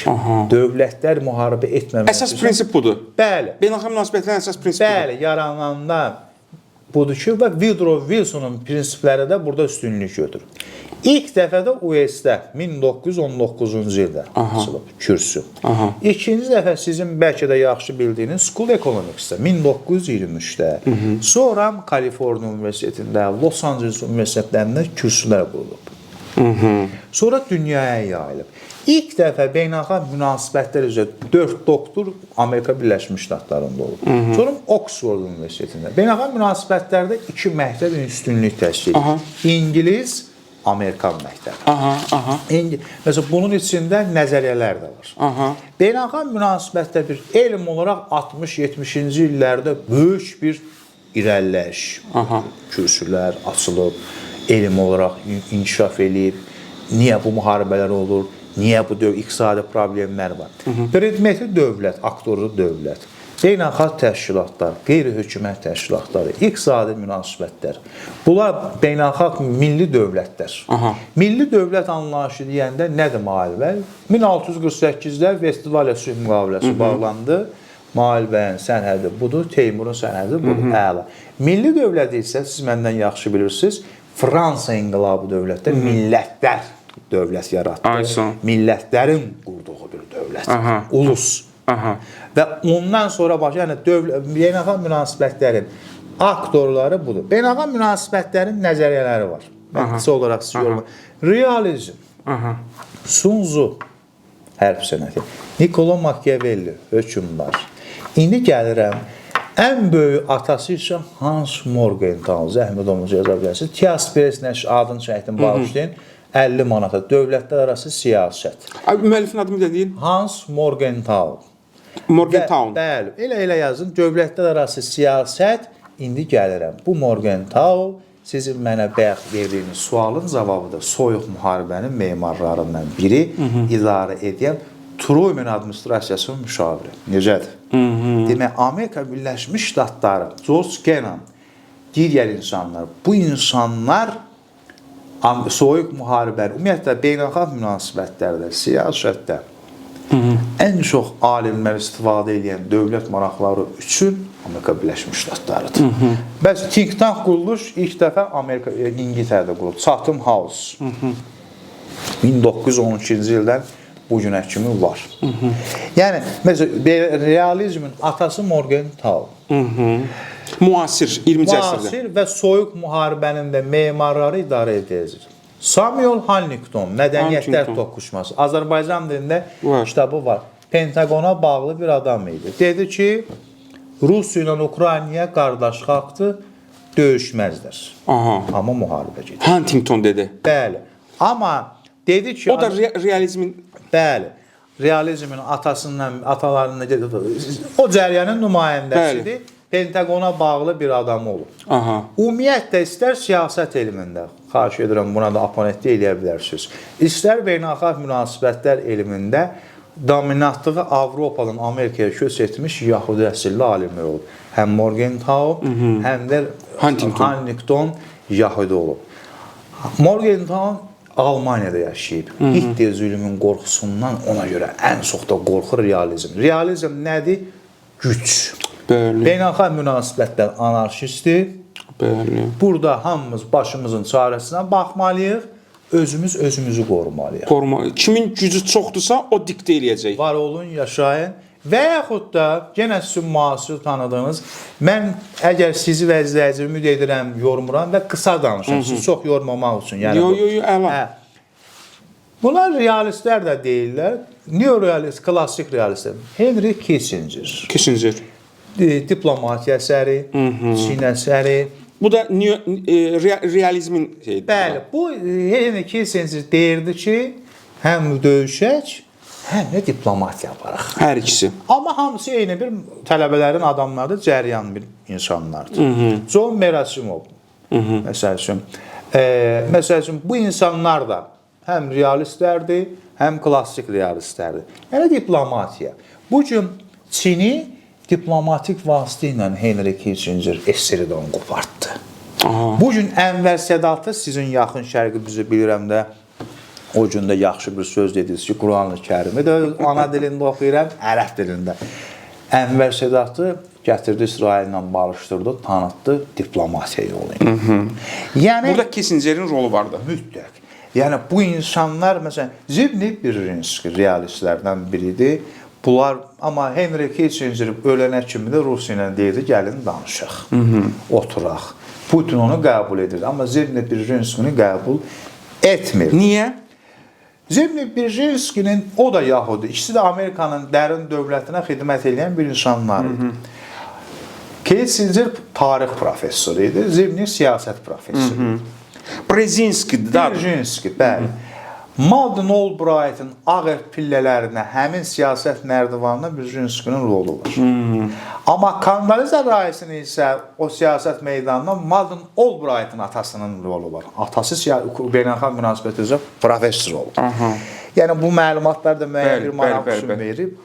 Dövlətlər müharibə etməmək. Əsas prinsip budur. Bəli. Beynəlxalq münasibətlərin əsas prinsipi budur. Bəli, yarananda budur ki, və Woodrow Wilsonun prinsipləri də burada üstünlük götürür. İlk dəfə də US-də 1919-cu ildə açılıb kürsü. İkinci dəfə sizin bəlkə də yaxşı bildiyiniz School Economics-də 1923-də. Sonra Kaliforniya Universitetində, Los Angeles Universitetlərində kürsülər qurulub. Sonra dünyaya yayılıb. İlk dəfə beynəlxalq münasibətlər üzrə 4 doktor Amerika Birləşmiş Ştatlarında olub. Sonra Oxford Universitetində. Beynəlxalq münasibətlərdə 2 məktəb üstünlük təşkil edir. İngilis, Amerikan məktəbi. Məsələn, bunun içində nəzəriyyələr də var. Beynəlxalq münasibətdə bir elm olaraq 60-70-ci illərdə böyük bir irəliləyiş, kürsülər açılıb, elm olaraq inkişaf eləyib. Niyə bu müharibələr olur? Niyə bu iqtisadi problemlər var? Predmeti dövlət, aktoru dövlət, beynəlxalq təşkilatlar, qeyri-hökumət təşkilatları, iqtisadi münasibətlər. Bunlar beynəlxalq milli dövlətlər. Milli dövlət anlayışı deyəndə nədir müharibə? 1648-də Vestfaliya sülh müqaviləsi bağlandı. Müharibənin sənədi budur, Teymurun sənədi budur. Əla. Milli dövlət isə siz məndən yaxşı bilirsiniz, Fransa inqilabı dövlətdə millətlər dövlət yaratdı. Millətlərin qurduğu bir dövlət. Ulus. Və ondan sonra yəni beynəlxalq münasibətlərin aktorları budur. Beynəlxalq münasibətlərin nəzəriyyələri var. Mən qısa olaraq siz yorma. Realizm, Sun Tzu, hərb sənəti, Niccolo Machiavelli, hökümdar. İndi gəlirəm, ən böyük atası isə Hans Morgenthau, zəhmət olmasa yaza bilərsiniz. Tiasperes nəşr adını çəkdim, bağışlayın. 50 manata dövlətlər arası siyasət. Müəllifin adını da deyin. Hans Morgenthau. Morgenthau. Bəli, elə yazın. Dövlətlər arası siyasət. İndi gəlirəm. Bu Morgenthau sizin mənə bayaq verdiyiniz sualın cavabıdır. Soyuq müharibənin memarlarından biri, idarə edən Truman administrasiyasının müşaviri. Necədir? Demək, Amerika Birləşmiş Ştatları, George Kennan, digər insanlar, bu insanlar soyuq müharibə, ümumiyyətlə beynəlxalq münasibətlərdə, siyasətdə ən çox alimlər istifadə edən dövlət maraqları üçün Amerika Birləşmiş Ştatlarıdır. Bəs think tank quruluş ilk dəfə İngiltərədə quruldu. Chatham House. 1912-ci ildən bu günə kimi var. Yəni, məsələn, realizmin atası Morgenthau. Müasir, 20-ci əsrdə. Müasir və soyuq müharibənin də memarları idarə edəcək. Samuel Huntington, Mədəniyyətlər Toqquşması. Azərbaycan dilində kitabı var. Pentagona bağlı bir adam idi. Dedi ki, Rusiya ilə Ukraynaya qardaş xalqdır, döyüşməzlər. Amma müharibə gedir. Huntington dedi. Bəli. Amma dedi ki... O da realizmin... Bəli. Realizmin atalarından o cəryanın nümayəndəsidir. Pentagona bağlı bir adam olub. Ümumiyyətlə, istər siyasət elmində, xahiş edirəm, buna da oponentlik eləyə bilərsiniz, istər beynəlxalq münasibətlər elmində dominantlığı Avropadan Amerikaya köç etmiş Yahudi əsilli alimlər olub. Həm Morgenthau, həm də Huntington Yahudi olub. Morgenthau Almaniyada yaşayıb. Hitler zülmün qorxusundan ona görə ən çox da qorxur realizm. Realizm nədir? Güc. Beynəlxalq münasibətlər anarşistdir. Burada hamımız başımızın çarəsinə baxmalıyıq, özümüzü qorumalıyıq. Kimin gücü çoxdursa, o diktə eləyəcək. Var olun, yaşayın. Və yaxud da, yenə sizin müasir tanıdığınız, mən əgər sizi və izləyici ümid edirəm, yormuram və qısa danışım, siz çox yormamaq üçün. Əla. Bunlar realistlər də deyirlər. Neorealist, klassik realistlər. Henry Kissinger. Diplomatiya əsəri, Çin əsəri. Bu da realizmin şeyidir. Bəli, bu Henry Kissinger deyirdi ki, həm döyüşək, həm də diplomatiya aparaq. Hər ikisi. Amma hamısı eyni bir tələbələrin adamlardır, cəryan bir insanlardır. John Merasimov, məsəl üçün, bu insanlar da həm realistlərdir, həm klassik realistlərdir. Yəni diplomatiya. Bu gün Çini diplomatik vasitə ilə Henry Kissinger SSRİ-dən qopartdı. Bu gün Ənvər Sədatı sizin yaxın şərqi bizi bilirəm də o gün də yaxşı bir söz dediniz ki, Quran-ı Kərimi də ana dilində oxuyuram, ərəb dilində. Ənvər Sədatı gətirdi İsraillə barışdırdı, tanıtdı diplomatiya yolu ilə. Yəni Burada Kissingerin rolu vardı. mütləq. Yəni bu insanlar məsələn Zbigniew Brzezinski realistlərdən biridir. Bunlar amma Henry Kissinger ölənə kimi də Rusiya ilə deyirdi, gəlin danışaq. Oturaq. Putin onu qəbul edirdi, amma Zbigniew Brzezinskini qəbul etmir. Niyə? Zbigniew Brzezinskinin o da Yahudi, ikisi də Amerikanın dərin dövlətinə xidmət edən bir insanlar idi. Kissinger tarix professoru idi, Zbigniew siyasət professoru idi. Brzezinski'dir da. Brzezinski, bəli. Madeleine Albright'ın ağ ev pillələrinə, həmin siyasət nərdivanına Brzezinskinin rolu var. Amma Kondoliza Rice'ın isə o siyasət meydanına Madeleine Albright'ın atasının rolu var. Atası beynəlxalq münasibət üzrə professor oldu. Yəni bu məlumatlar da müəyyən bir maraq üçün verib.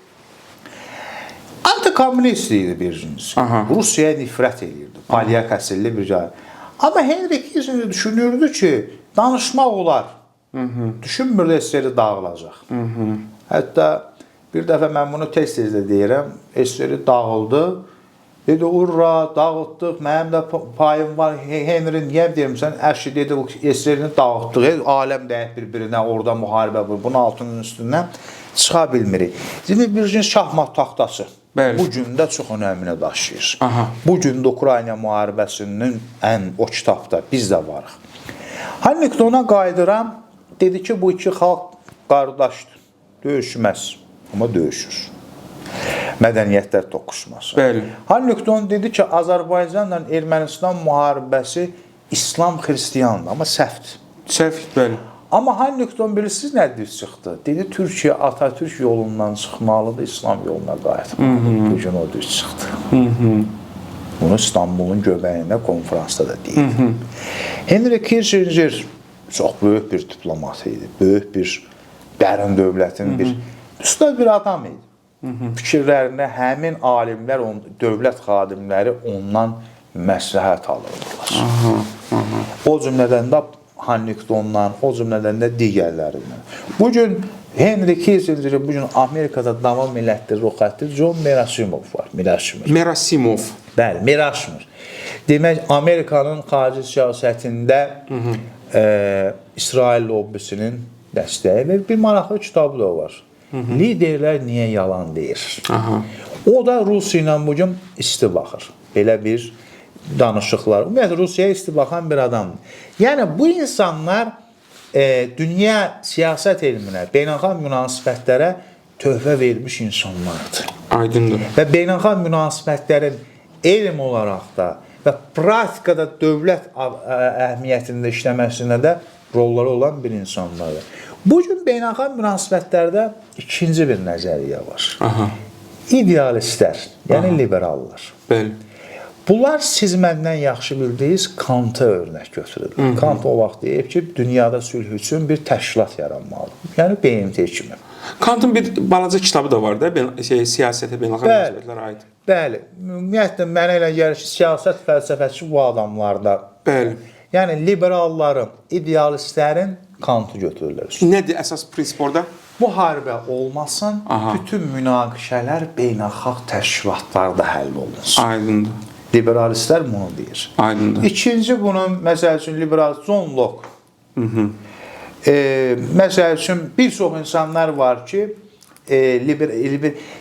Antikommunist idi Brzezinski. Rusiyaya nifrət edirdi. Polyak əsilli bir cahil. Amma Henry Kissinger düşünürdü ki, danışmaq olar. Düşünmürdü SSRİ dağılacaq. Hətta bir dəfə mən bunu tez-tez də deyirəm, SSRİ dağıldı. Dedi, urra, dağıtdıq, mənim də payım var. Henry, niyə deyirsən? Əşi dedi, SSRİ-ni dağıtdıq, aləm dəyək bir-birinə, orada müharibə var. Bunun altının üstündən çıxa bilmirik. Zbigniew Brzezinski şahmat taxtası. Bu gün də çox önəmini daşıyır. Bu gün də Ukrayna müharibəsinin o kitabda biz də varıq. Hanningtona qayıdıram, dedi ki, bu iki xalq qardaşdır, döyüşməz, amma döyüşür. Mədəniyyətlər toqquşması. Hannington dedi ki, Azərbaycanla Ermənistan müharibəsi İslam-Xristiyandır, amma səhvdir. Səhv, bəli. Amma Hannington bilirsiniz nə düz çıxdı? Dedi, Türkiyə Atatürk yolundan çıxmalıdır, İslam yoluna qayıtmalıdır. Bu gün o düz çıxdı. Bunu İstanbulun göbəyində konferansda da deyildi. Henry Kissinger çox böyük bir diplomat idi. Böyük bir dərin dövlətin bir üstad bir adam idi. Fikirlərində həmin alimlər, dövlət xadimləri ondan məsləhət alırdılar. O cümlədən də Hanningtondan, o cümlədən də digərlərindən. Bugün Henry Kissinger, bugün Amerikada davam elətdir, roxətdir, John Merasimov var. Merasimov. Bəli, Merasimov. Demək, Amerikanın xarici siyasətində İsrail lobbisinin dəstəyi və bir maraqlı kitabı da var. Liderlər niyə yalan deyir? O da Rusiya ilə bugün isti baxır. Belə bir danışıqlar. Ümumiyyətlə, Rusiyaya isti baxan bir adamdır. Yəni, bu insanlar dünya siyasət elminə, beynəlxalq münasibətlərə töhfə vermiş insanlardır. Aydındır. Və beynəlxalq münasibətlərin elm olaraq da və praktikada dövlət əhəmiyyətində işləməsində də rolları olan bir insanlardır. Bugün beynəlxalq münasibətlərdə ikinci bir nəzəriyyə var. İdealistlər, yəni liberallar. Bəli. Bunlar siz məndən yaxşı bildiyiniz Kant'a örnək götürürlər. Kant o vaxt deyib ki, dünyada sülh üçün bir təşkilat yaranmalıdır. Yəni BMT kimi. Kantın bir balaca kitabı da var da, siyasətə, beynəlxalq münasibətlərə aid. Bəli. Ümumiyyətlə, mənə elə gəlir ki, siyasət fəlsəfəsi bu adamlarda. Bəli. Yəni, liberalların, idealistlərin Kant'ı götürürlər. Nədir əsas prinsip orada? Müharibə olmasın, bütün münaqişələr beynəlxalq təşkilatlarda həll olunsun. Aydındır. Liberalistlər bunu deyir. Aydındır. İkinci bunun, məsəl üçün, liberalist John Locke. Məsəl üçün, bir çox insanlar var ki,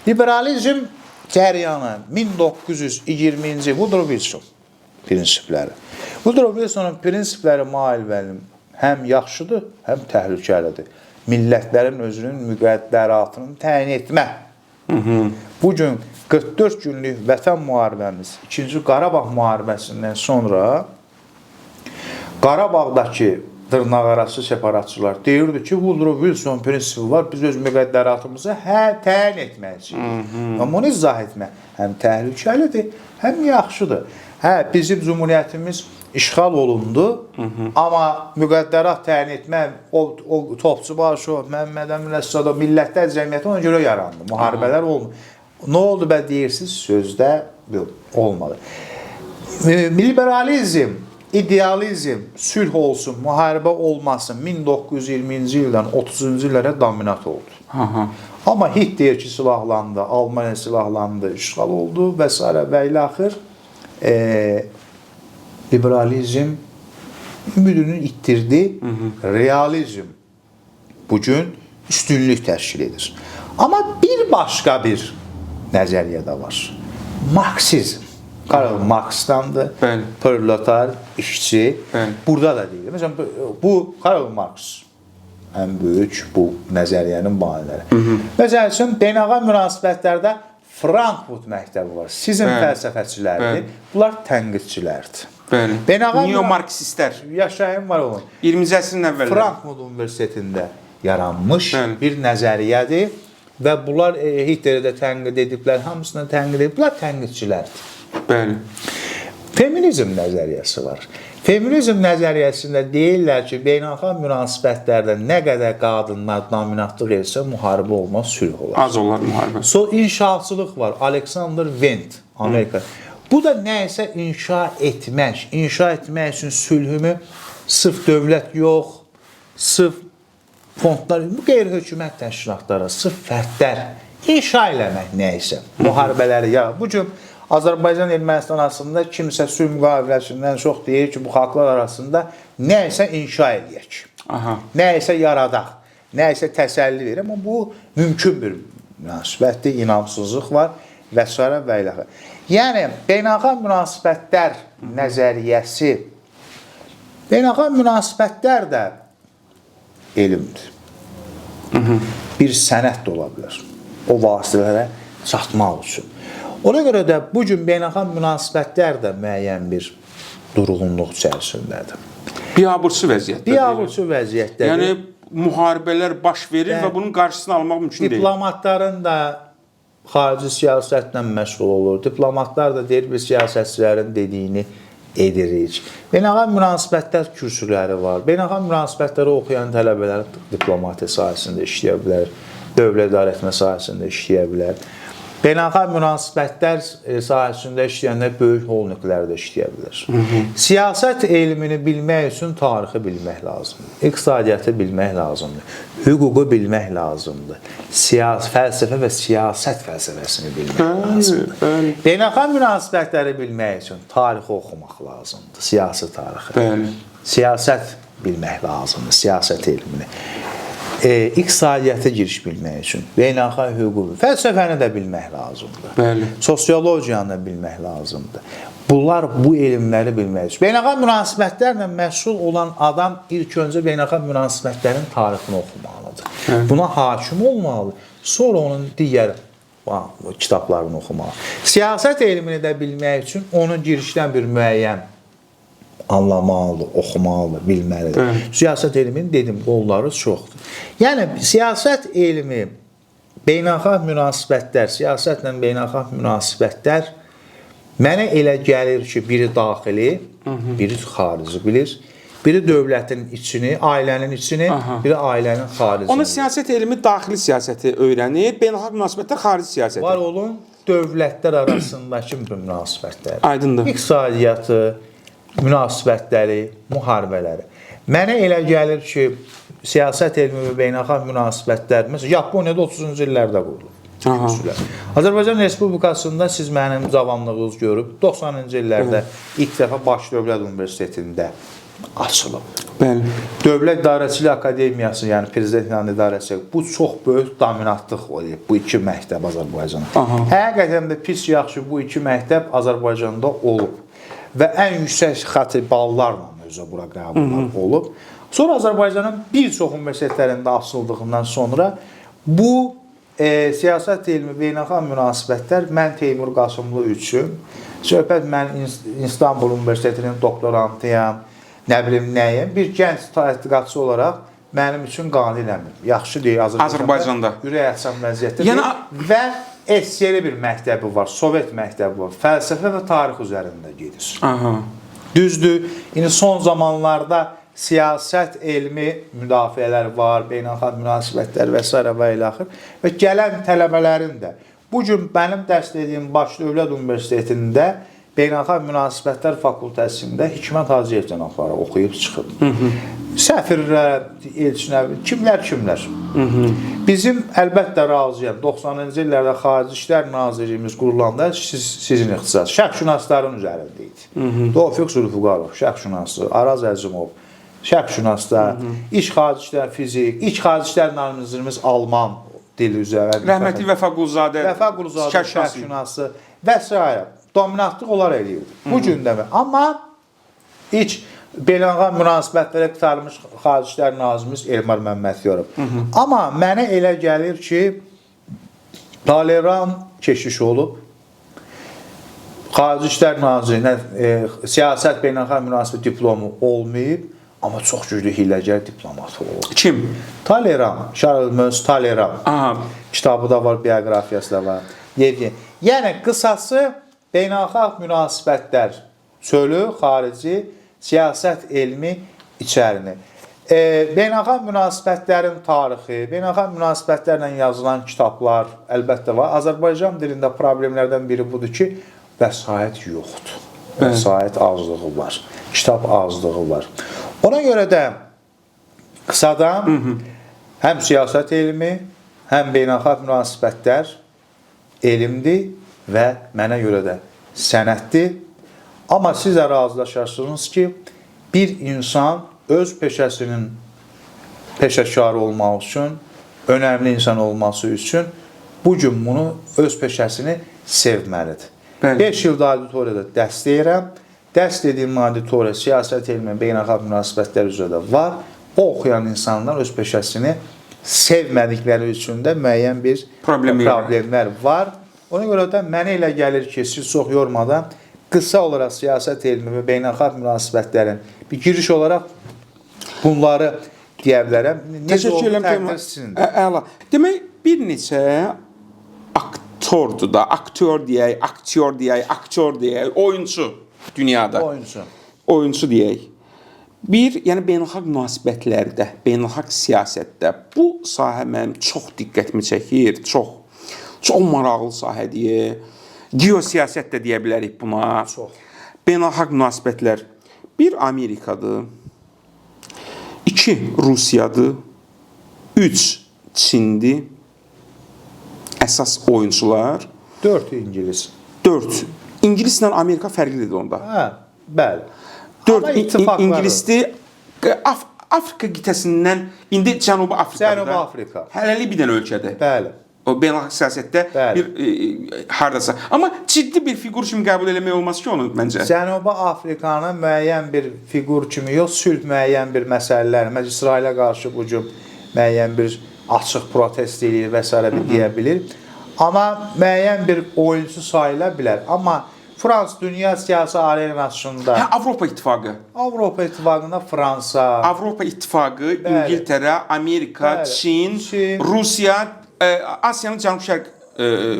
liberalizm cəryanı 1920-ci Woodrow Wilson prinsipləri. Woodrow Wilsonun prinsipləri müəllim həm yaxşıdır, həm təhlükəlidir. Millətlərin özünün müqəddəratını təyin etmə. Bugün 44 günlük vətən müharibəmiz, 2-ci Qarabağ müharibəsindən sonra Qarabağdakı dırnaqarası separatçılar deyirdi ki, Woodrow Wilson prinsipi var, biz öz müqəddəratımızı təyin etməliyik. Amma onu izah etmək həm təhlükəlidir, həm yaxşıdır. Bizim cumhuriyyətimiz işğal olundu, amma müqəddərat təyin etmək, o topçu başı, Məhəmməd Əmin Əsədov, millətlər cəmiyyəti ona görə yarandı. Müharibələr olmadı. Nə oldu bə deyirsiniz? Sözdə olmadı. Liberalizm, idealizm, sülh olsun, müharibə olmasın 1920-ci ildən 30-cu illərə dominant oldu. Amma Hitler ki silahlandı, Almanya silahlandı, işğal oldu və s. və ilə axır liberalizm ümidini itirdi, realizm bugün üstünlük təşkil edir. Amma bir başqa bir nəzəriyyə də var. Marksizm. Karl Marx'tandır, proletar, işçi. Burada da deyil. Məsələn, bu Karl Marx ən böyük bu nəzəriyyənin baniləri. Məsəl üçün, beynəlxalq münasibətlərdə Frankfurt məktəbi var. Sizin fəlsəfəçilərdir. Bunlar tənqidçilərdir. Neo-marksistlər. Yaşayın var olun. 20-ci əsrin əvvəlləri. Frankfurt Universitetində yaranmış bir nəzəriyyədir və bunlar Hitler'i də tənqid ediblər, hamısını tənqid ediblər. Bunlar tənqidçilərdir. Bəli. Feminizm nəzəriyyəsi var. Feminizm nəzəriyyəsində deyirlər ki, beynəlxalq münasibətlərdə nə qədər qadınlar dominantlıq etsə, müharibə olmaz, sülh olar. Az olar müharibə. İnşaatçılıq var. Alexander Wendt, Amerika. Bu da nəyəsə inşa etmək üçün sülhümü sırf dövlət yox, sırf fondlar, bu qeyri-hökumət təşkilatları, sırf fərdlər inşa eləmək nəyəsə. Müharibələri ya. Bu gün Azərbaycan-Ermənistan arasında kimsə sülh müqaviləsindən çox deyir ki, bu xalqlar arasında nəyəsə inşa edək, nəyəsə yaradaq, nəyəsə təsəlli verir. Amma bu mümkün bir münasibətdir, inamsızlıq var və s. və ilə. Yəni, beynəlxalq münasibətlər nəzəriyyəsi, beynəlxalq münasibətlər də elmdir. Bir sənət də ola bilər o vasitələrə çatmaq üçün. Ona görə də bugün beynəlxalq münasibətlər də müəyyən bir durğunluq içərisindədir. Biabırçı vəziyyətdədir. Biabırçı vəziyyətdədir. Yəni, müharibələr baş verir və bunun qarşısını almaq mümkün deyil. Diplomatların da xarici siyasətlə məşğul olur. Diplomatlar da deyir, biz siyasətçilərin dediyini edirik. Beynəlxalq münasibətlər kürsüləri var. Beynəlxalq münasibətləri oxuyan tələbələr diplomatiya sahəsində işləyə bilər, dövlət idarəetmə sahəsində işləyə bilər. Beynəlxalq münasibətlər sahəsində işləyənlər böyük holniklərdə işləyə bilər. Siyasət elmini bilmək üçün tarixi bilmək lazımdır. İqtisadiyyatı bilmək lazımdır. Hüququ bilmək lazımdır. Fəlsəfə və siyasət fəlsəfəsini bilmək lazımdır. Beynəlxalq münasibətləri bilmək üçün tarixi oxumaq lazımdır. Siyasi tarixi. Siyasət bilmək lazımdır. Siyasət elmini. İqtisadiyyata giriş bilmək üçün, beynəlxalq hüququ, fəlsəfəni də bilmək lazımdır. Sosiologiyanı da bilmək lazımdır. Bunlar bu elmləri bilmək üçün. Beynəlxalq münasibətlərlə məşğul olan adam ilk öncə beynəlxalq münasibətlərin tarixini oxumalıdır. Buna hakim olmalıdır. Sonra onun digər kitablarını oxumalıdır. Siyasət elmini də bilmək üçün onun girişdən bir müəyyən anlamalıdır, oxumalıdır, bilməlidir. Siyasət elminin dedim, qolları çoxdur. Yəni, siyasət elmi, beynəlxalq münasibətlər, siyasətlə beynəlxalq münasibətlər mənə elə gəlir ki, biri daxili, biri xarici bilir. Biri dövlətin içini, ailənin içini, biri ailənin xaricini. Ona siyasət elmi daxili siyasəti öyrənir, beynəlxalq münasibətlər xarici siyasəti. Var olun, dövlətlər arasındakı münasibətlər. Aydındır. İqtisadiyyatı, münasibətləri, müharibələri. Mənə elə gəlir ki, siyasət elmi və beynəlxalq münasibətlər, məsələn, Yaponiyada 30-cu illərdə qurulub. Azərbaycan Respublikasında siz mənim cavanlığınız görüb, 90-cı illərdə ilk dəfə Baş Dövlət Universitetində açılıb. Dövlət İdarəçilik Akademiyası, yəni Prezident İdarəsi, bu çox böyük dominantlıq olub, bu iki məktəb Azərbaycanda. Həqiqətən də pis yaxşı bu iki məktəb Azərbaycanda olub. Və ən yüksək xətti ballarla özə bura qəbullar olub. Sonra Azərbaycanın bir çox universitetlərində açıldığından sonra bu siyasət elmi, beynəlxalq münasibətlər mən Teymur Qasımlı üçün söhbət mən İstanbul Universitetinin doktorantıyam. nə bilim nəyəm, bir gənc tədqiqatçı olaraq mənim üçün qane eləmir. Yaxşı deyil, Azərbaycanda ürək açan vəziyyətdə Yəni və SSR bir məktəbi var, Sovet məktəbi var. Fəlsəfə və tarix üzərində gedir. Aha. Düzdür. İndi son zamanlarda siyasət elmi müdafiələr var, beynəlxalq münasibətlər və s. və ilə axır. Və gələn tələbələrin də bu gün mənim dərs dediyim Baş Dövlət Universitetində Beynəlxalq Münasibətlər Fakültəsində Hikmət Hacıyev cənabları oxuyub çıxıb. Səfirlər, elçilər, kimlər. Bizim əlbəttə razıyam. 90-cı illərdə Xarici İşlər Nazirliyimiz qurulanda sizin ixtisas şərqşünasların üzərində idi. Tofiq Zülfüqarov, şərqşünası, Araz Əzimov, şərqşünaslar, iç Xarici İşlər fizik, iç Xarici İşlər Nazirliyimiz Alman dili üzərində. Rəhmətli Vəfa Quluzadə, şərqşünası və s. dominantlıq onlar eləyirdi. Bu gün də amma iç beynəlxalq münasibətlərə qurtarmış Xarici İşlər Nazirimiz Elmar Məmmədyorov. Amma mənə elə gəlir ki, tolerant keçiş olub. Xarici İşlər Nazirliyinə siyasət beynəlxalq münasibət diplomu olmayıb, amma çox güclü hiləgər diplomat olub. Kim? Talleyrand, Charles Talleyrand. Kitabı da var, bioqrafiyası da var. Yəni qısası beynəlxalq münasibətlər çölü, xarici siyasət elmi içərini. Beynəlxalq münasibətlərin tarixi, beynəlxalq münasibətlərlə yazılan kitablar əlbəttə var. Azərbaycan dilində problemlərdən biri budur ki, vəsait yoxdur. Vəsait azlığı var. Kitab azlığı var. Ona görə də qısadan həm siyasət elmi, həm beynəlxalq münasibətlər elmdir və mənə görə də sənətdir. Amma siz də razılaşarsınız ki, bir insan öz peşəsinin peşəkarı olmaq üçün, önəmli insan olması üçün bu gün bunu öz peşəsini sevməlidir. 5 ildə auditoriyada dərs deyirəm. Dərs dediyim auditoriya siyasət elmi, beynəlxalq münasibətlər üzrə var. O oxuyan insanlar öz peşəsini sevmədikləri üçün də müəyyən bir problemlər var. Ona görə də mənə elə gəlir ki, siz çox yormadan qısa olaraq siyasət elmi və beynəlxalq münasibətlərin bir giriş olaraq bunları deyə bilərəm. Təşəkkür edirəm. Əla. Demək, bir neçə aktordur da, aktyor deyək, oyunçu dünyada. Oyunçu deyək. Bir, yəni beynəlxalq münasibətlərdə, beynəlxalq siyasətdə bu sahə mənim çox diqqətimi çəkir, çox maraqlı sahədir. Geosiyasət də deyə bilərik buna. Beynəlxalq münasibətlər. Bir, Amerikadır. 2, Rusiyadır. 3, Çindir. Əsas oyunçular. 4, İngilis. 4. İngilislə Amerika fərqlidir onda. Hə, bəli. 4, İngilisdir. Afrika qitəsindən, indi Cənubi Afrikada. Hələlik bir dənə ölkədir. Bəli. O beynəlxalq siyasətdə bir hardasa. Amma ciddi bir fiqur kimi qəbul eləmək olmaz ki onu məncə. Cənubi Afrikanı müəyyən bir fiqur kimi yox, sülh müəyyən bir məsələlər, məsələn İsrailə qarşı bu gün müəyyən bir açıq protest eləyir və s. deyə bilir. Amma müəyyən bir oyunçu sayıla bilər. Amma Frans dünya siyasi arenasında Avropa İttifaqı. Avropa İttifaqında Fransa, Avropa İttifaqı, İngiltərə, Amerika, Çin, Rusiya, Asiyanın cənub-şərq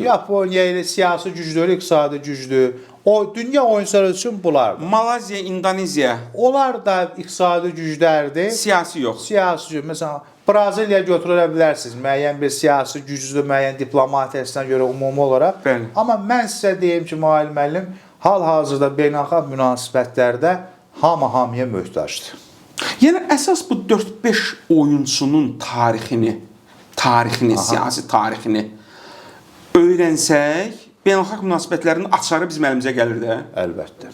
Yaponiya ilə siyasi güclü, iqtisadi güclü. O dünya oyunçuları üçün bunlardır. Malayziya, İndoneziya. Onlar da iqtisadi güclərdir. Siyasi yox. Siyasi güc. Məsələn, Braziliya götürə bilərsiniz. Müəyyən bir siyasi güclü, müəyyən diplomatiyasına görə ümumi olaraq. Bəli. Amma mən sizə deyim ki, müəllim, hal-hazırda beynəlxalq münasibətlərdə hamıya möhtacdır. Yəni əsas bu 4-5 oyunçunun tarixini, siyasi tarixini öyrənsək, beynəlxalq münasibətlərinin açarı bizim əlimizə gəlir də. Əlbəttə.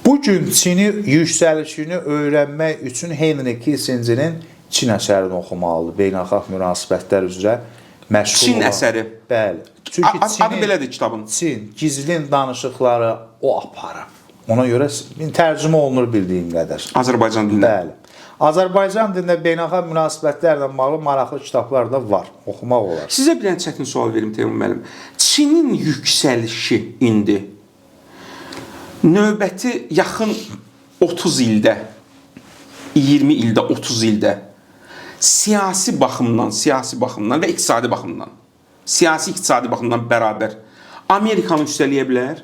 Bu gün Çini yüksəlişini öyrənmək üçün Henry Kissingerin Çin əsərini oxumalıdır. Beynəlxalq münasibətlər üzrə məşğul olan. Çin əsəri. Bəli. Çünki adı belədir kitabın. Çin, gizlin danışıqları o aparır. Ona görə tərcümə olunur bildiyim qədər. Azərbaycan dilində. Bəli. Azərbaycan dilində beynəlxalq münasibətlərlə bağlı maraqlı kitablar da var, oxumaq olar. Sizə bir dənə çətin sual verim Teymur müəllim. Çinin yüksəlişi indi növbəti yaxın 30 ildə, 20 ildə, 30 ildə siyasi baxımdan və iqtisadi baxımdan, siyasi-iqtisadi baxımdan bərabər Amerikanı üstələyə bilər?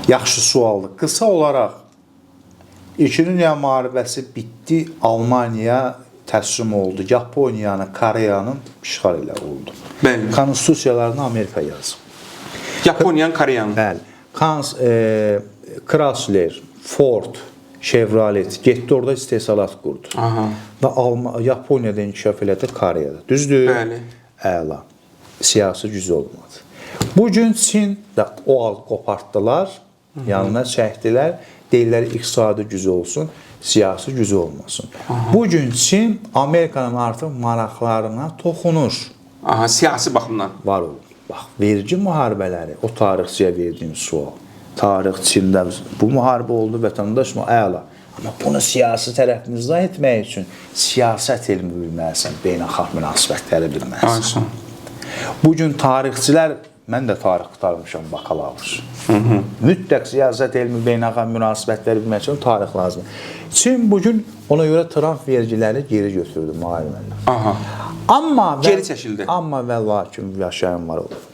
Yaxşı sualdır. Qısa olaraq, İkinci Dünya müharibəsi bitdi, Almaniya təslim oldu, Yaponiyanı, Koreyanın işğal ilə oldu. Bəli. Konstitusiyalarını Amerika yazıb. Yaponiyanın, Koreyanın. Bəli. Chrysler, Ford, Chevrolet getdi orada istehsalat qurdu. Aha. Və Yaponiyada inkişaf elədi, Koreyada. Düzdür? Bəli. Əla. Siyasi gücü olmadı. Bu gün Çin də o al qopartdılar, yanına çəkdilər. Deyirlər iqtisadi gücü olsun, siyasi gücü olmasın. Bu gün Çin Amerikanın artıq maraqlarına toxunur. Aha, siyasi baxımdan. Var olun. Bax, vergi müharibələri, o tarixçiyə verdiyim sual. Tarix Çində bu müharibə oldu, vətəndaş mı? Əla. Amma bunu siyasi tərəfini izah etmək üçün siyasət elmi bilməlisən, beynəlxalq münasibətləri bilməlisən. Bu gün tarixçilər, mən də tarix qurtarmışam, bakalavr. Mütləq siyasət elmi, beynəlxalq münasibətləri bilmək üçün tarix lazımdır. Çin bugün ona görə Trump vergiləri geri götürdü müharibələr. Aha. Amma geri çəkildi. Amma və lakin yaşayan var olur.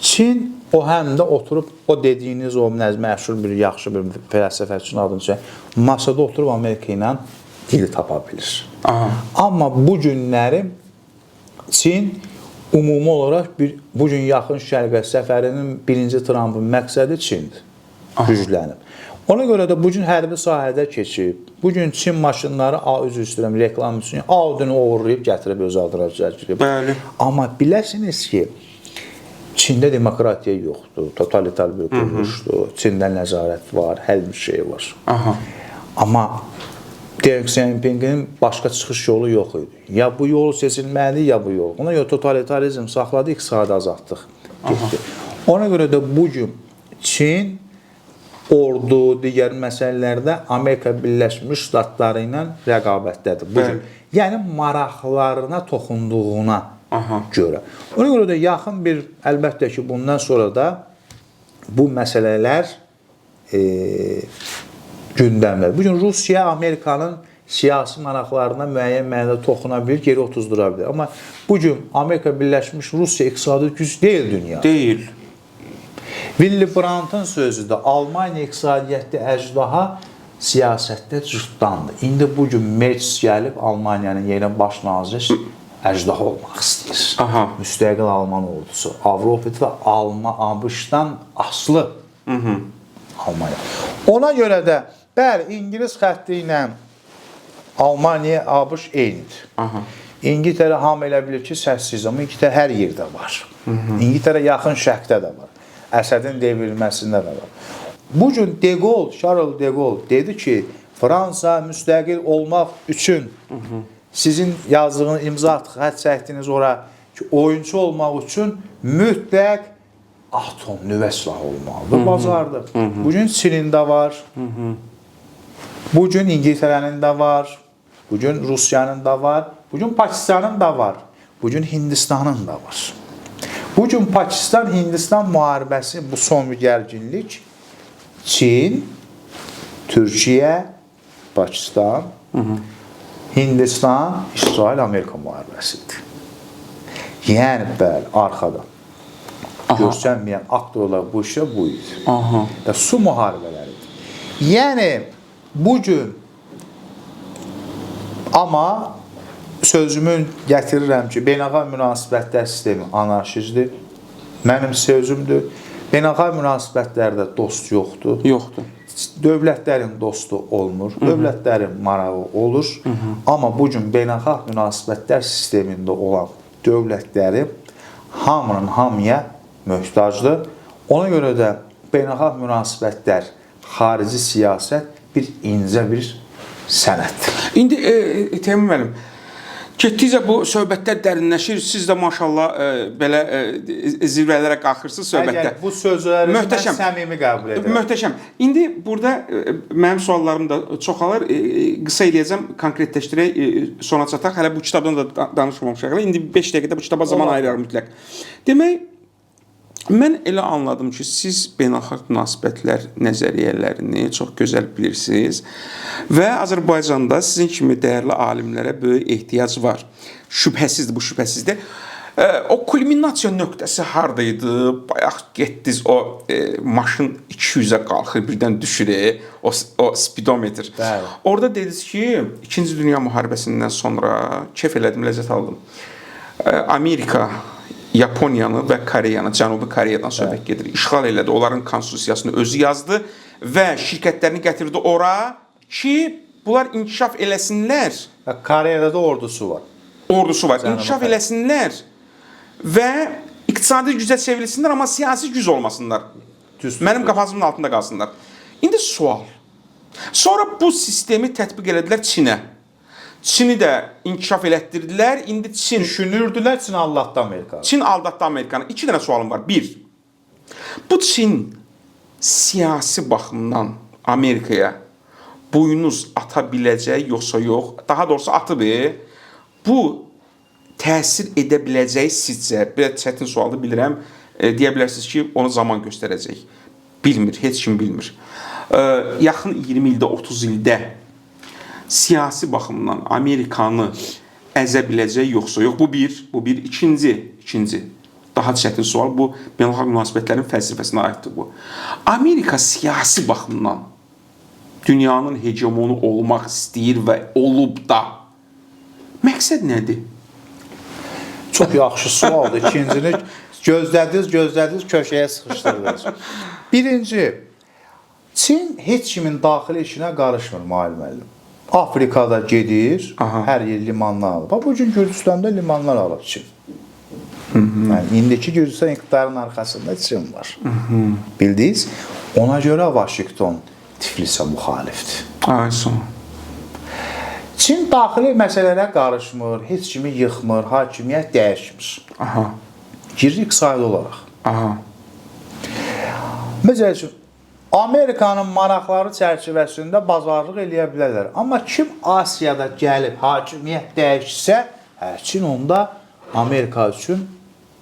Çin o həm də oturub o dediyiniz o məşhur bir yaxşı bir fəlsəfəçinin adını çək, masada oturub Amerika ilə dil tapa bilir. Aha. Amma bu günləri Çin ümumi olaraq bu gün yaxın şərqə səfərinin birinci Trumpın məqsədi Çindir. Güclənib. Ona görə də bu gün hərbi sahədə keçib. Bu gün Çin maşınları üzr istəyirəm reklam üçün Audi-ni oğurlayıb gətirib öz adına cəlb. Bəli. Amma biləsiniz ki, Çində demokratiya yoxdur, totalitar bir quruluşdur, Çində nəzarət var, hər bir şey var. Aha. Amma Deng Xiaoping'in başqa çıxış yolu yox idi. Ya bu yol seçilməli, ya bu yol. Ona görə totalitarizm saxladı, iqtisadi azadlıq getdi. Ona görə də bu gün Çin ordu, digər məsələlərdə Amerika Birləşmiş Ştatları ilə rəqabətdədir. Bu gün, yəni maraqlarına toxunduğuna görə. Ona görə də yaxın bir, əlbəttə ki, bundan sonra da bu məsələlər gündəmlər. Bugün Rusiya Amerikanın siyasi maraqlarına müəyyən mənada toxuna bilir, geri otuzdura bilir. Amma bugün Amerika Birləşmiş Rusiya iqtisadi güc deyil dünyada. Deyil. Willy Brandt'ın sözüdür, Almaniya iqtisadiyyətdə əcdaha, siyasətdə cırtdandır. İndi bugün Merz gəlib Almaniyanın yeni baş naziri əcdaha olmaq istəyir. Aha. Müstəqil Alman ordusu. Avropada ABŞ-dan aslı Almaniya. Ona görə də bəli, İngilis xətti ilə Almaniya, ABŞ eynidir. İngiltərə hamı elə bilir ki, səssiz, amma İngiltərə hər yerdə var. İngiltərə yaxın şərqdə də var. Əsədin devrilməsində də var. Bugün De Gaulle, Charles De Gaulle dedi ki, Fransa müstəqil olmaq üçün sizin yazdığınız, imza xətt çəkdiyiniz ora ki, oyunçu olmaq üçün mütləq atom, nüvə silahı olmalıdır, bazardır. Bugün Çinin də var, bugün İngiltərənin də var, bugün Rusiyanın da var, bugün Pakistanın da var, bugün Hindistanın da var. Bugün Pakistan-Hindistan müharibəsi, bu son bir gərginlik Çin, Türkiyə, Pakistan, Hindistan, İsrail-Amerika müharibəsidir. Yəni, bəli, arxadan görsənməyən aktorlar bu işə bu idi. Və su müharibələridir. Yəni, bugün amma sözümü gətirirəm ki, beynəlxalq münasibətlər sistemi anarşizdir. Mənim sözümdür. Beynəlxalq münasibətlərdə dost yoxdur. Yoxdur. Dövlətlərin dostu olmur, dövlətlərin marağı olur. Amma bugün beynəlxalq münasibətlər sistemində olan dövlətləri hamının hamıya möhtacdır. Ona görə də beynəlxalq münasibətlər, xarici siyasət bir incə bir sənətdir. İndi Teymur müəllim, getdikcə bu söhbətlər dərinləşir. Siz də maşallah belə zirvələrə qalxırsınız söhbətdə. Bu sözləri mən səmimi qəbul edirəm. Möhtəşəm. İndi burada mənim suallarım da çoxalır. Qısa eləyəcəm, konkretləşdirək, sona çataq. Hələ bu kitabdan da danışmamışıq. İndi 5 dəqiqədə bu kitaba zaman ayırarım mütləq. Demək, Mən elə anladım ki, siz beynəlxalq münasibətlər nəzəriyyələrini çox gözəl bilirsiniz və Azərbaycanda sizin kimi dəyərli alimlərə böyük ehtiyac var. Şübhəsizdir, bu şübhəsizdir. O kulminasiya nöqtəsi harda idi? Bayaq getdiniz, o maşın 200-ə qalxır, birdən düşür, o spidometr. Bəli. Orada dediniz ki, 2-ci Dünya müharibəsindən sonra kef elədim, ləzzət aldım. Amerika Yaponiyanı və Koreyanı, Cənubi Koreyadan söhbət gedir. İşğal elədi, onların konstitusiyasını özü yazdı və şirkətlərini gətirdi ora ki, bunlar inkişaf eləsinlər. Koreyada da ordusu var. Ordusu var, inkişaf eləsinlər və iqtisadi gücə çevrilsinlər, amma siyasi güc olmasınlar. Mənim qafasımın altında qalsınlar. İndi sual. Sonra bu sistemi tətbiq elədilər Çinə. Çini də inkişaf elətdirdilər. İndi Çin Düşünürdülər, Çin aldatdı Amerikanı. Çin aldatdı Amerikanı. 2 dənə sualım var. 1. Bu Çin siyasi baxımdan Amerikaya boynuz ata biləcək yoxsa yox? Daha doğrusu atıb. Bu təsir edə biləcək sizcə? Belə çətin sualdır, bilirəm. Deyə bilərsiniz ki, onu zaman göstərəcək. Bilmir, heç kim bilmir. Yaxın 20 ildə, 30 ildə siyasi baxımdan Amerikanı əzə biləcək yoxsa yox? Bu bir. İkinci. Daha çətin sual. Bu, beynəlxalq münasibətlərin fəlsəfəsinə aiddir bu. Amerika siyasi baxımdan dünyanın hegemonu olmaq istəyir və olub da. Məqsəd nədir? Çox yaxşı sualdır. İkincini gözlədiniz, köşəyə sıxışdırdınız. Birinci, Çin heç kimin daxili işinə qarışmır, müəllim. Afrikada gedir, hər yer limanlar alır. Bu gün Gürcüstanda limanlar alır Çin. Yəni, indiki Gürcüstan iqtidarının arxasında Çin var. Bildiniz? Ona görə Vaşinqton Tiflisə müxalifdir. Ay son. Çin daxili məsələlərə qarışmır, heç kimi yıxmır, hakimiyyət dəyişmir. Girir iqtisadi olaraq. Məsəl üçün, Amerikanın maraqları çərçivəsində bazarlıq eləyə bilərlər. Amma kim Asiyada gəlib hakimiyyət dəyişsə, Çin onda Amerika üçün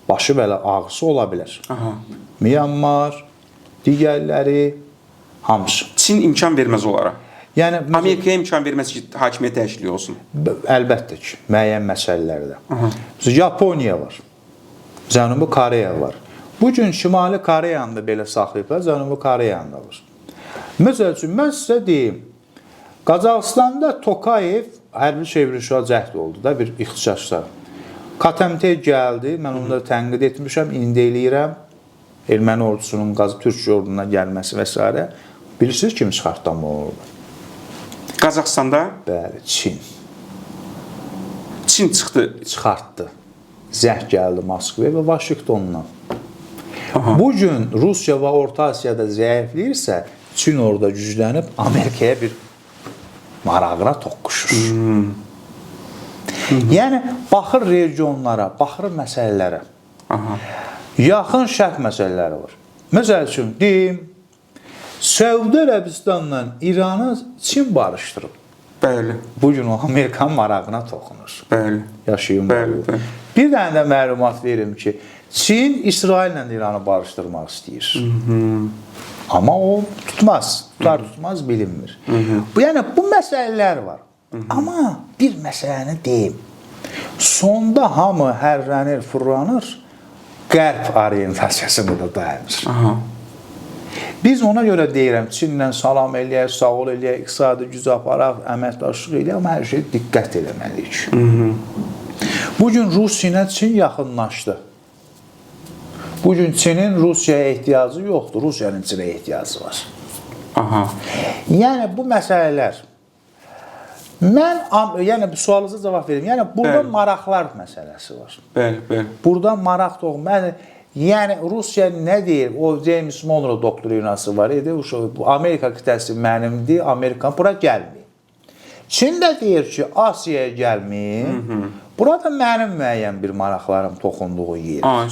başı belə ağrısı ola bilər. Myanmar, digərləri, hamısı. Çin imkan verməz onlara. Yəni, Amerikaya imkan verməz ki, hakimiyyət dəyişikliyi olsun. Əlbəttə ki, müəyyən məsələlərdə. Yaponiya var, Cənubi Koreya var. Bugün Şimali Koreyanı da belə saxlayıblar, Cənubi Koreyanı da var. Məsəl üçün, mən sizə deyim, Qazaxıstanda Tokayev hərbi çevrilişə cəhd oldu da bir ixtişaşlar. KTMT gəldi, mən onları tənqid etmişəm, indi eləyirəm. Erməni ordusunun Türk orduna gəlməsi və s. Bilirsiniz kim çıxartdı mı orada? Qazaxıstanda? Bəli, Çin. Çin Çıxartdı. Zəh gəldi Moskvaya və Vaşinqtondan. Bugün Rusiya və Orta Asiyada zəifləyirsə, Çin orada güclənib Amerikaya bir marağına toqquşur. Yəni, baxır regionlara, baxır məsələlərə. Yaxın şərq məsələləri var. Məsəl üçün, deyim, Səudi Ərəbistanla İranı Çin barışdırıb. Bəli. Bugün o Amerikanın marağına toxunur. Bəli. Yaşayın. Bəli. Bir dənə də məlumat verim ki, Çin İsraillə İranı barışdırmaq istəyir. Amma o tutmaz. Tutmaz bilinmir. Yəni, bu məsələlər var. Amma bir məsələni deyim. Sonda hamı hərrənir, fırlanır, qərb orientasiyasında da dayanır. Biz ona görə deyirəm, Çinlə salam eləyək, sağ ol eləyək, iqtisadi güc aparaq, əməkdaşlıq eləyək, amma hər şey diqqət eləməliyik. Bugün Rusiya ilə Çin yaxınlaşdı. Bugün Çinin Rusiyaya ehtiyacı yoxdur, Rusiyanın Çinə ehtiyacı var. Yəni, bu məsələlər, mən sualınıza cavab verim, yəni, burada maraqlar məsələsi var. Bəli. Burada maraq doğum, yəni, Rusiya nə deyir, o James Monroe doktrinası var idi, Amerika qitəsi mənimdir, Amerika bura gəlməyib. Çin də deyir ki, Asiyaya gəlməyib, burada mənim müəyyən bir maraqlarım toxunduğu yer.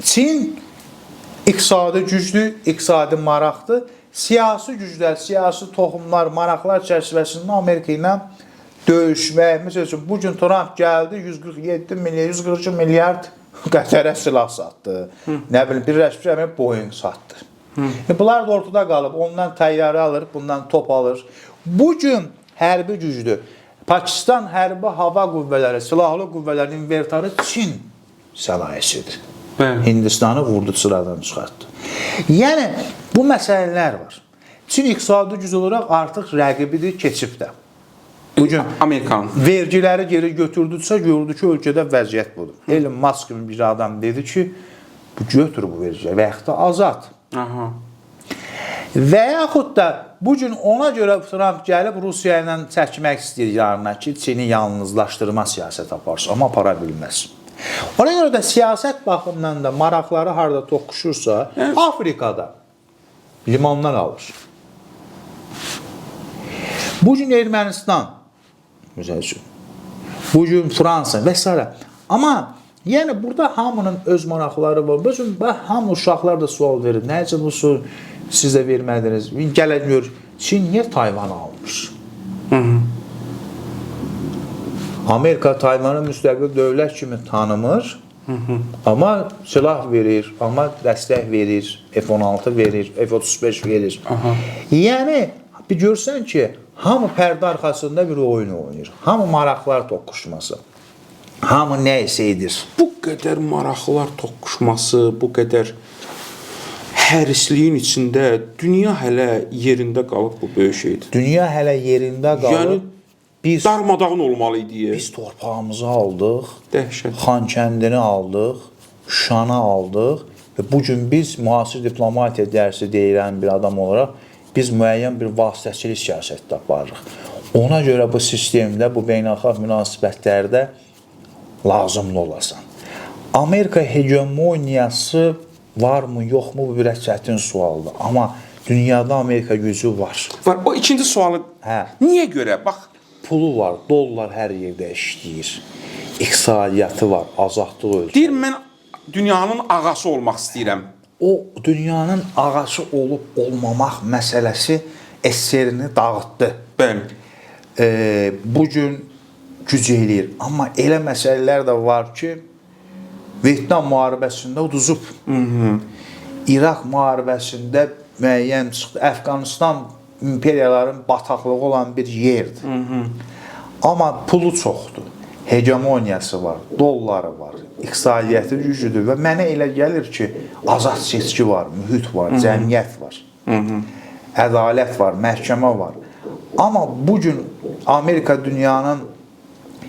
Çin iqtisadi güclü, iqtisadi maraqdır, siyasi güclər, siyasi toxumlar, maraqlar çərçivəsində Amerika ilə döyüşmək, məsəl üçün, bugün Trump gəldi, 147 milyard, 142 milyard Qətərə silah satdı. Nə bilim, Birləşmiş Əmirliklər Boeing satdı. Bunlar da ortada qalıb. Ondan təyyarə alır, bundan top alır. Bu gün hərbi güclü. Pakistan hərbi hava qüvvələri, silahlı qüvvələrin inventarı Çin sənayesidir. Hindistanı vurdu, sıradan çıxartdı. Yəni, bu məsələlər var. Çin iqtisadi güc olaraq artıq rəqibidir, keçib də. Bugün Amerikan vergiləri geri götürdüsə, gördü ki, ölkədə vəziyyət budur. Elon Musk kimi bir adam dedi ki, bu götür bu vergiləri və yaxud da azad. Aha. Və yaxud da bugün ona görə Trump gəlib Rusiya ilə çəkmək istəyir yanına ki, Çini yalnızlaşdırma siyasət aparsın, amma apara bilməz. Ona görə də siyasət baxımından da maraqları harada toqquşursa, Afrikada limanlar alır. Bugün Ermənistan, məsəl üçün, bugün Fransa və s. Amma yəni burada hamının öz maraqları var. Bugün hamı uşaqlar da sual verir. Necə bu siz də vermədiniz? Gələn gör, Çin niyə Tayvanı almış? Amerika Tayvanı müstəqil dövlət kimi tanımır, amma silah verir, amma dəstək verir, F-16 verir, F-35 verir. Yəni, bir görsən ki, hamı pərdə arxasında bir oyun oynayır. Hamı maraqlar toqquşması. Hamı nə isə edir. Bu qədər maraqlar toqquşması, bu qədər hərisliyin içində dünya hələ yerində qalıb, bu böyük şeydir. Dünya hələ yerində qalıb. Yəni, biz darmadağın olmalı idi. Biz torpağımızı aldıq, Dəhşət. Xankəndini aldıq, Şuşanı aldıq və bugün biz müasir diplomatiya dərsi deyilən bir adam olaraq biz müəyyən bir vasitəçilik siyasətdə aparırıq. Ona görə bu sistemdə, bu beynəlxalq münasibətlərdə lazımlı olasan. Amerika hegemoniyası varmı, yoxmu, bu biraz çətin sualdır. Amma dünyada Amerika gücü var. Var. O ikinci sualı niyə görə? Bax, pulu var, dollar hər yerdə işləyir. İqtisadiyyatı var, azadlıq ölkə. Deyir, mən dünyanın ağası olmaq istəyirəm. O dünyanın ağası olub olmamaq məsələsi eserini dağıtdı. Bəli. Bugün güc eləyir. Amma elə məsələlər də var ki, Vyetnam müharibəsində uduzub. İraq müharibəsində müəyyən çıxdı. Əfqanistan imperiyaların bataqlığı olan bir yerdir. Amma pulu çoxdur. Hegemoniyası var, dolları var, iqtisadiyyatı güclüdür və mənə elə gəlir ki, azad seçki var, mühit var, cəmiyyət var, ədalət var, məhkəmə var. Amma bugün Amerika dünyanın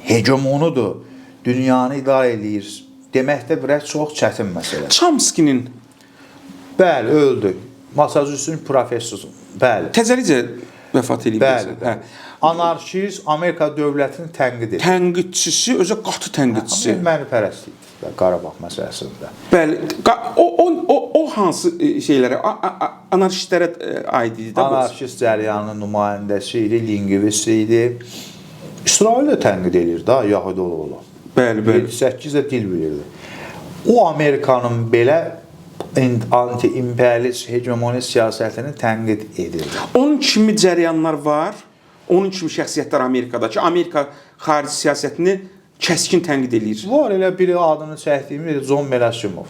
hegemonudur, dünyanı idarə edir. Deməkdə biraz çox çətin məsələ. Chomsky'nin Bəli, öldü. Massachusetts professoru. Bəli. təzəlicə vəfat edib. Bəli. Anarşist Amerika dövlətini tənqid edir. Tənqidçisi, özü qatı tənqidçisi. Məni pərəstlikdir Qarabağ məsələsində. Bəli. O hansı şeylərə, anarşistlərə aid idi? Anarşist cəryanının nümayəndəsi idi, lingvist idi. İsrail də tənqid edir da, Yahudi olan. Bəli, bəli. 8 də dil bilirdi. O Amerikanın belə anti-imperialist hegemonist siyasətini tənqid edirdi. Onun kimi cəryanlar var, onun kimi şəxsiyyətlər Amerikada ki, Amerika xarici siyasətini kəskin tənqid edir. Var elə biri adını çəkdiyimiz John Gerasimov.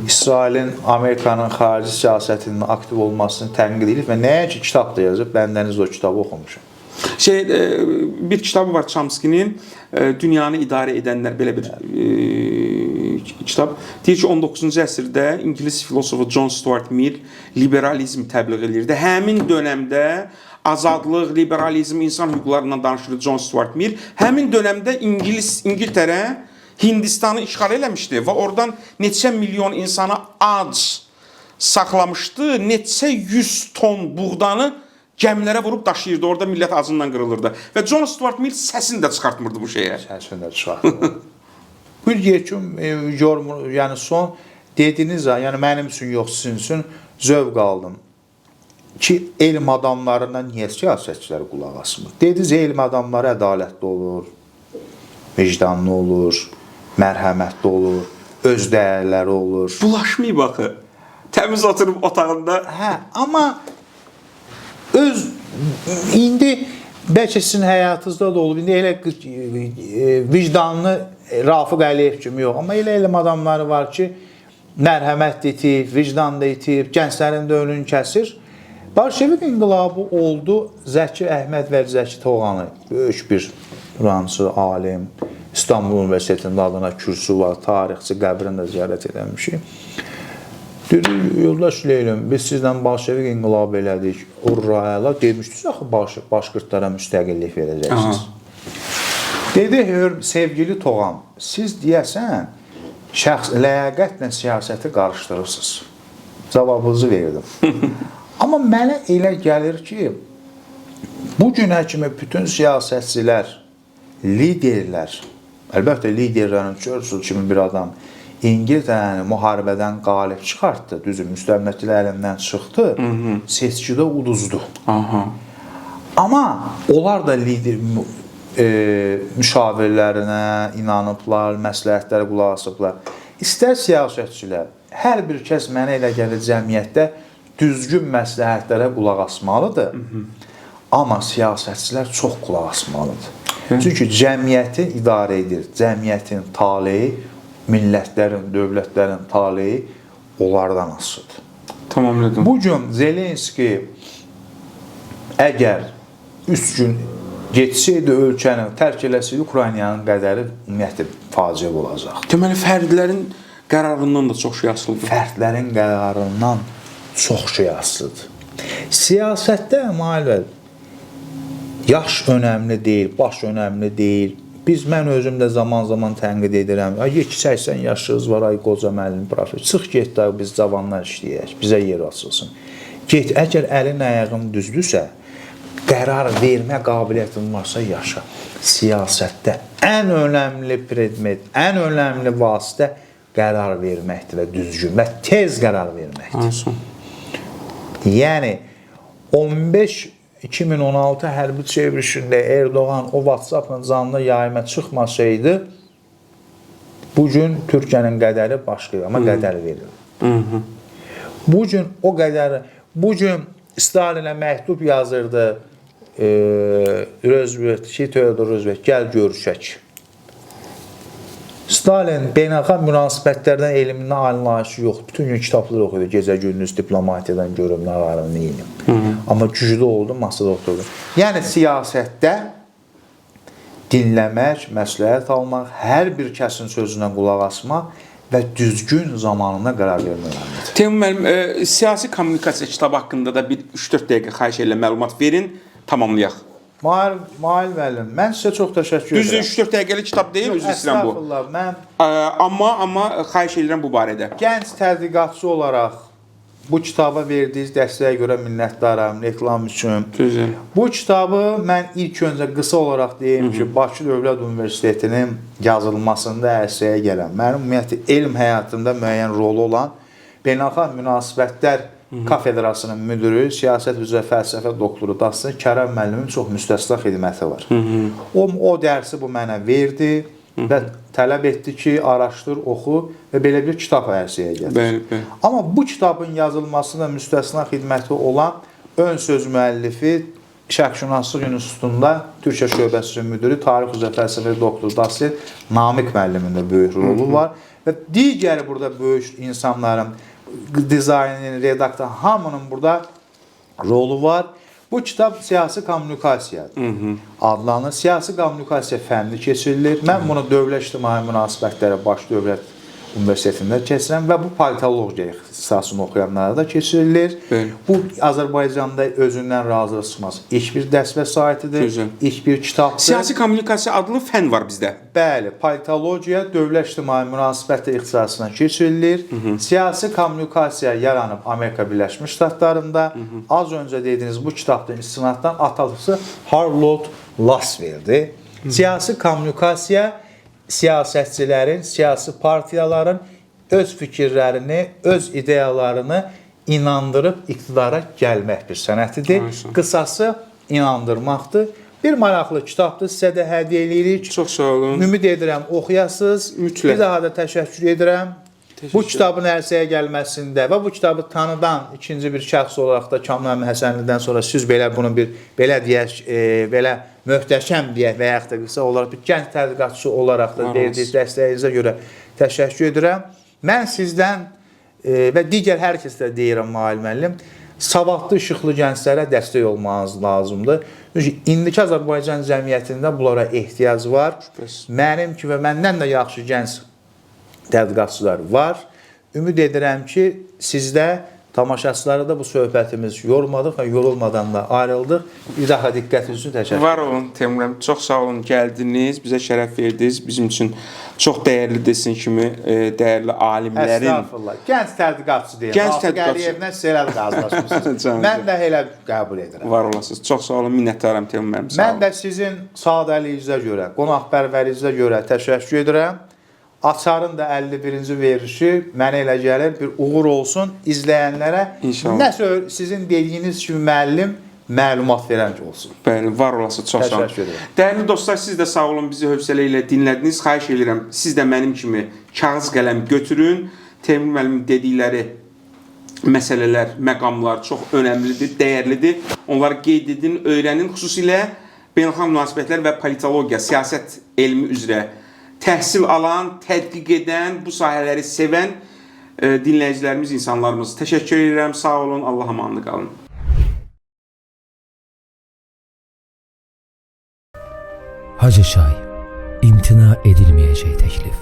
İsrailin Amerikanın xarici siyasətinin aktiv olmasını tənqid edib və nəyə ki kitab da yazıb, bəndəniz o kitabı oxumuşum. Bir kitabı var Chomsky'nin, Dünyanı İdarə Edənlər, belə bir kitab. Deyir ki, 19-cu əsrdə İngilis filosofu John Stuart Mill liberalizm təbliğ edirdi. Həmin dönəmdə azadlıq, liberalizm, insan hüquqlarından danışırdı John Stuart Mill. Həmin dönəmdə İngiltərə Hindistanı işğal eləmişdi və oradan neçə milyon insanı ac saxlamışdı, neçə 100 ton buğdanı gəmilərə vurub daşıyırdı, orada millət acından qırılırdı. Və John Stuart Mill səsini də çıxartmırdı bu şeyə. Səsini də çıxartmırdı. Bir yekun, yəni son dediniz, yəni mənim üçün yox, sizin üçün zövq aldım ki, elm adamlarına niyə siyasətçilər qulaq asmır? Dediniz, elm adamları ədalətli olur, vicdanlı olur, mərhəmətli olur, öz dəyərləri olur. Bulaşmayıb axı. Təmiz oturub otağında. Amma indi bəlkə sizin həyatınızda da olub, indi elə vicdanlı Rafiq Əliyev kimi yox, amma elə elm adamları var ki, mərhəmət də itib, vicdan da itib, gənclərin də önünü kəsir. Bolşevik inqilabı oldu, Zəki Əhməd və Zəki Toğanı, böyük bir Fransı, alim, İstanbul Universitetinin adına kürsü var, tarixçi qəbrini də ziyarət edəmişik. Dedi, yoldaş Leylim, biz sizdən Bolşevik inqilabı elədik, urrayla, demişdiniz, axı Başqırtlara müstəqillik verəcəksiniz. Dedi, sevgili Toğan, siz deyəsən, ləyaqətlə siyasəti qarışdırırsınız. Cavabınızı verdim. Amma mənə elə gəlir ki, bu günə kimi bütün siyasətçilər, liderlər, əlbəttə liderlərin Churchill kimi bir adam İngiltərəni müharibədən qalib çıxartdı, düzü müstəmləkələr əlindən çıxdı, seçkidə uduzdu. Amma onlar da lider müşavirlərinə inanıblar, məsləhətlərə qulaq asıblar. İstər siyasətçilər, hər bir kəs mənə elə gəlir cəmiyyətdə düzgün məsləhətlərə qulaq asmalıdır. Amma siyasətçilər çox qulaq asmalıdır. Çünki cəmiyyəti idarə edir. Cəmiyyətin taleyi, millətlərin, dövlətlərin taleyi onlardan asılıdır. Tamamladım. Bu gün Zelenski əgər 3 gün getsəydi ölkəni tərk eləsəydi, Ukraynanın qədəri ümumiyyətlə faciə olacaq. Deməli, fərdlərin qərarından da çox şey asılıdır. Fərdlərin qərarından çox şey asılıdır. Siyasətdə müəllim, yaş önəmli deyil, baş önəmli deyil. Mən özüm də zaman-zaman tənqid edirəm. 80 yaşınız var, ay qoca müəllim, professor. Çıx get də biz cavanlar işləyək, bizə yer açılsın. Get, əgər əlin ayağın düzdürsə, qərar vermə qabiliyyətin varsa yaşa. Siyasətdə ən önəmli predmet, ən önəmli vasitə qərar verməkdir və düzgün və tez qərar verməkdir. Yəni 2016 hərbi çevrilişində Erdoğan o WhatsApp-ın canlı yayıma çıxmasaydı, bugün Türkiyənin qədəri başqa, amma qədər verilir. Bugün o qədəri, bugün Stalinə məktub yazırdı Teodor Roosevelt, gəl görüşək. Stalin beynəlxalq münasibətlərdən elmində anlayışı yox. Bütün gün kitablar oxuydu, gecə gündüz diplomatiyadan görüm, nə varım, neyim. Amma güclü oldu, masada oturdu. Yəni siyasətdə dinləmək, məsləhət almaq, hər bir kəsin sözünə qulaq asmaq və düzgün zamanında qərar vermək. Teymur müəllim, siyasi kommunikasiya kitabı haqqında da bir 3-4 dəqiqə xahiş edirəm, məlumat verin, tamamlayaq. Mahir müəllim, mən sizə çox təşəkkür edirəm. Düzdür, 3-4 dəqiqəlik kitab deyil, özür istəyirəm bu. Estağfurullah, mən... Amma xahiş edirəm bu barədə. Gənc tədqiqatçı olaraq bu kitaba verdiyiniz dəstəyə görə minnətdaram, reklam üçün. Güzel. Bu kitabı mən ilk öncə qısa olaraq deyim ki, Bakı Dövlət Universitetinin yazılmasında ərsəyə gələn, mənim ümumiyyətlə elm həyatında müəyyən rolu olan Beynəlxalq Münasibətlər Kafedrasının müdürü, siyasət üzrə fəlsəfə doktoru Dastan Kərəm müəllimin çox müstəsna xidməti var. O dərsi bu mənə verdi və tələb etdi ki, araşdır, oxu və belə bir kitab ərsəyə gətir. Amma bu kitabın yazılmasında müstəsna xidməti olan ön söz müəllifi Şərqşünaslıq İnstitutunda Türkiyə şöbəsinin müdürü, tarix üzrə fəlsəfə doktoru Dastan Namiq müəllimin də böyük rolu var və digəri burada böyük insanların dizaynerin, redaktor, hamının burada rolu var. Bu kitab siyasi kommunikasiyadır. Adlanır. Siyasi kommunikasiya fənni keçirilir. Mən bunu Dövlət İctimai Münasibətləri Baş Dövlət Universitetində keçirəm və bu politologiya ixtisasını oxuyanlara da keçirilir. Bu Azərbaycanda özündən razılıq çıxmaz. İlk bir dərs vəsaitidir, ilk bir kitabdır. Siyasi kommunikasiya adlı fən var bizdə. Bəli, politologiya Dövlət İctimai Münasibətlər ixtisasına keçirilir. Siyasi kommunikasiya yaranıb Amerika Birləşmiş Ştatlarında. Az öncə dediyiniz bu kitabdan istinaddan atılısı Harold Lasswell'dir. Siyasi kommunikasiya siyasətçilərin, siyasi partiyaların öz fikirlərini, öz ideyalarını inandırıb iqtidara gəlmək bir sənətidir. Qısası inandırmaqdır. Bir maraqlı kitabdır, sizə də hədiyyə edirik. Çox sağ olun. Ümid edirəm oxuyasınız. Mütləq. Bir daha da təşəkkür edirəm. Bu kitabın ərsəyə gəlməsində və bu kitabı tanıdan ikinci bir şəxs olaraq da Kamran Həsənlidən sonra siz belə bunu belə deyək, belə möhtəşəm deyək və yaxud da qısa olaraq bir gənc tədqiqatçı olaraq da verdiyiniz dəstəyinizə görə təşəkkür edirəm. Mən sizdən və digər hər kəsdə deyirəm Mail müəllim, savadlı, işıqlı gənclərə dəstək olmanız lazımdır. Çünki indiki Azərbaycan cəmiyyətində bunlara ehtiyac var. Mənim ki və məndən də yaxşı gənc tədqiqatçılar var. Ümid edirəm ki, sizdə tamaşaçılara da bu söhbətimiz yormadıq və yorulmadan da ayrıldıq. Bir daha diqqətiniz üçün təşəkkür ederim. Var olun Teymur, çox sağ olun, gəldiniz, bizə şərəf verdiniz. Bizim üçün çox dəyərli desin kimi dəyərli alimlərin. Estağfurullah. Gənc tədqiqatçı deyil. Gənc tədqiqatçı. Qəliyevlə elə razılaşmışsınız. Mən də elə qəbul edirəm. Var olasınız. Çox sağ olun, minnətdaram Teymur müəllim. Mən də sizin sadəliyinizə görə, qonaqpərvərinizə görə təşəkkür edirəm. Açarın da 51-ci verilişi mənə elə gəlir bir uğur olsun izləyənlərə. İnşallah. Nəsə sizin dediyiniz kimi müəllim məlumat verən olsun. Bəli, var olasınız. Çox sağ olun. Təşəkkür edirəm. Dəyərli dostlar, siz də sağ olun, bizi hövsələ ilə dinlədiniz. Xahiş edirəm, siz də mənim kimi kağız qələm götürün. Teymur müəllimin dedikləri məsələlər, məqamlar çox önəmlidir, dəyərlidir. Onları qeyd edin, öyrənin. Xüsusilə beynəlxalq münasibətlər və politologiya, siyasət elmi üzrə təhsil alan, tədqiq edən, bu sahələri sevən dinləyicilərimiz, insanlarımız. Təşəkkür edirəm, sağ olun, Allah amanlı qalın. Hacı Şay, imtina edilmeyecek teklif.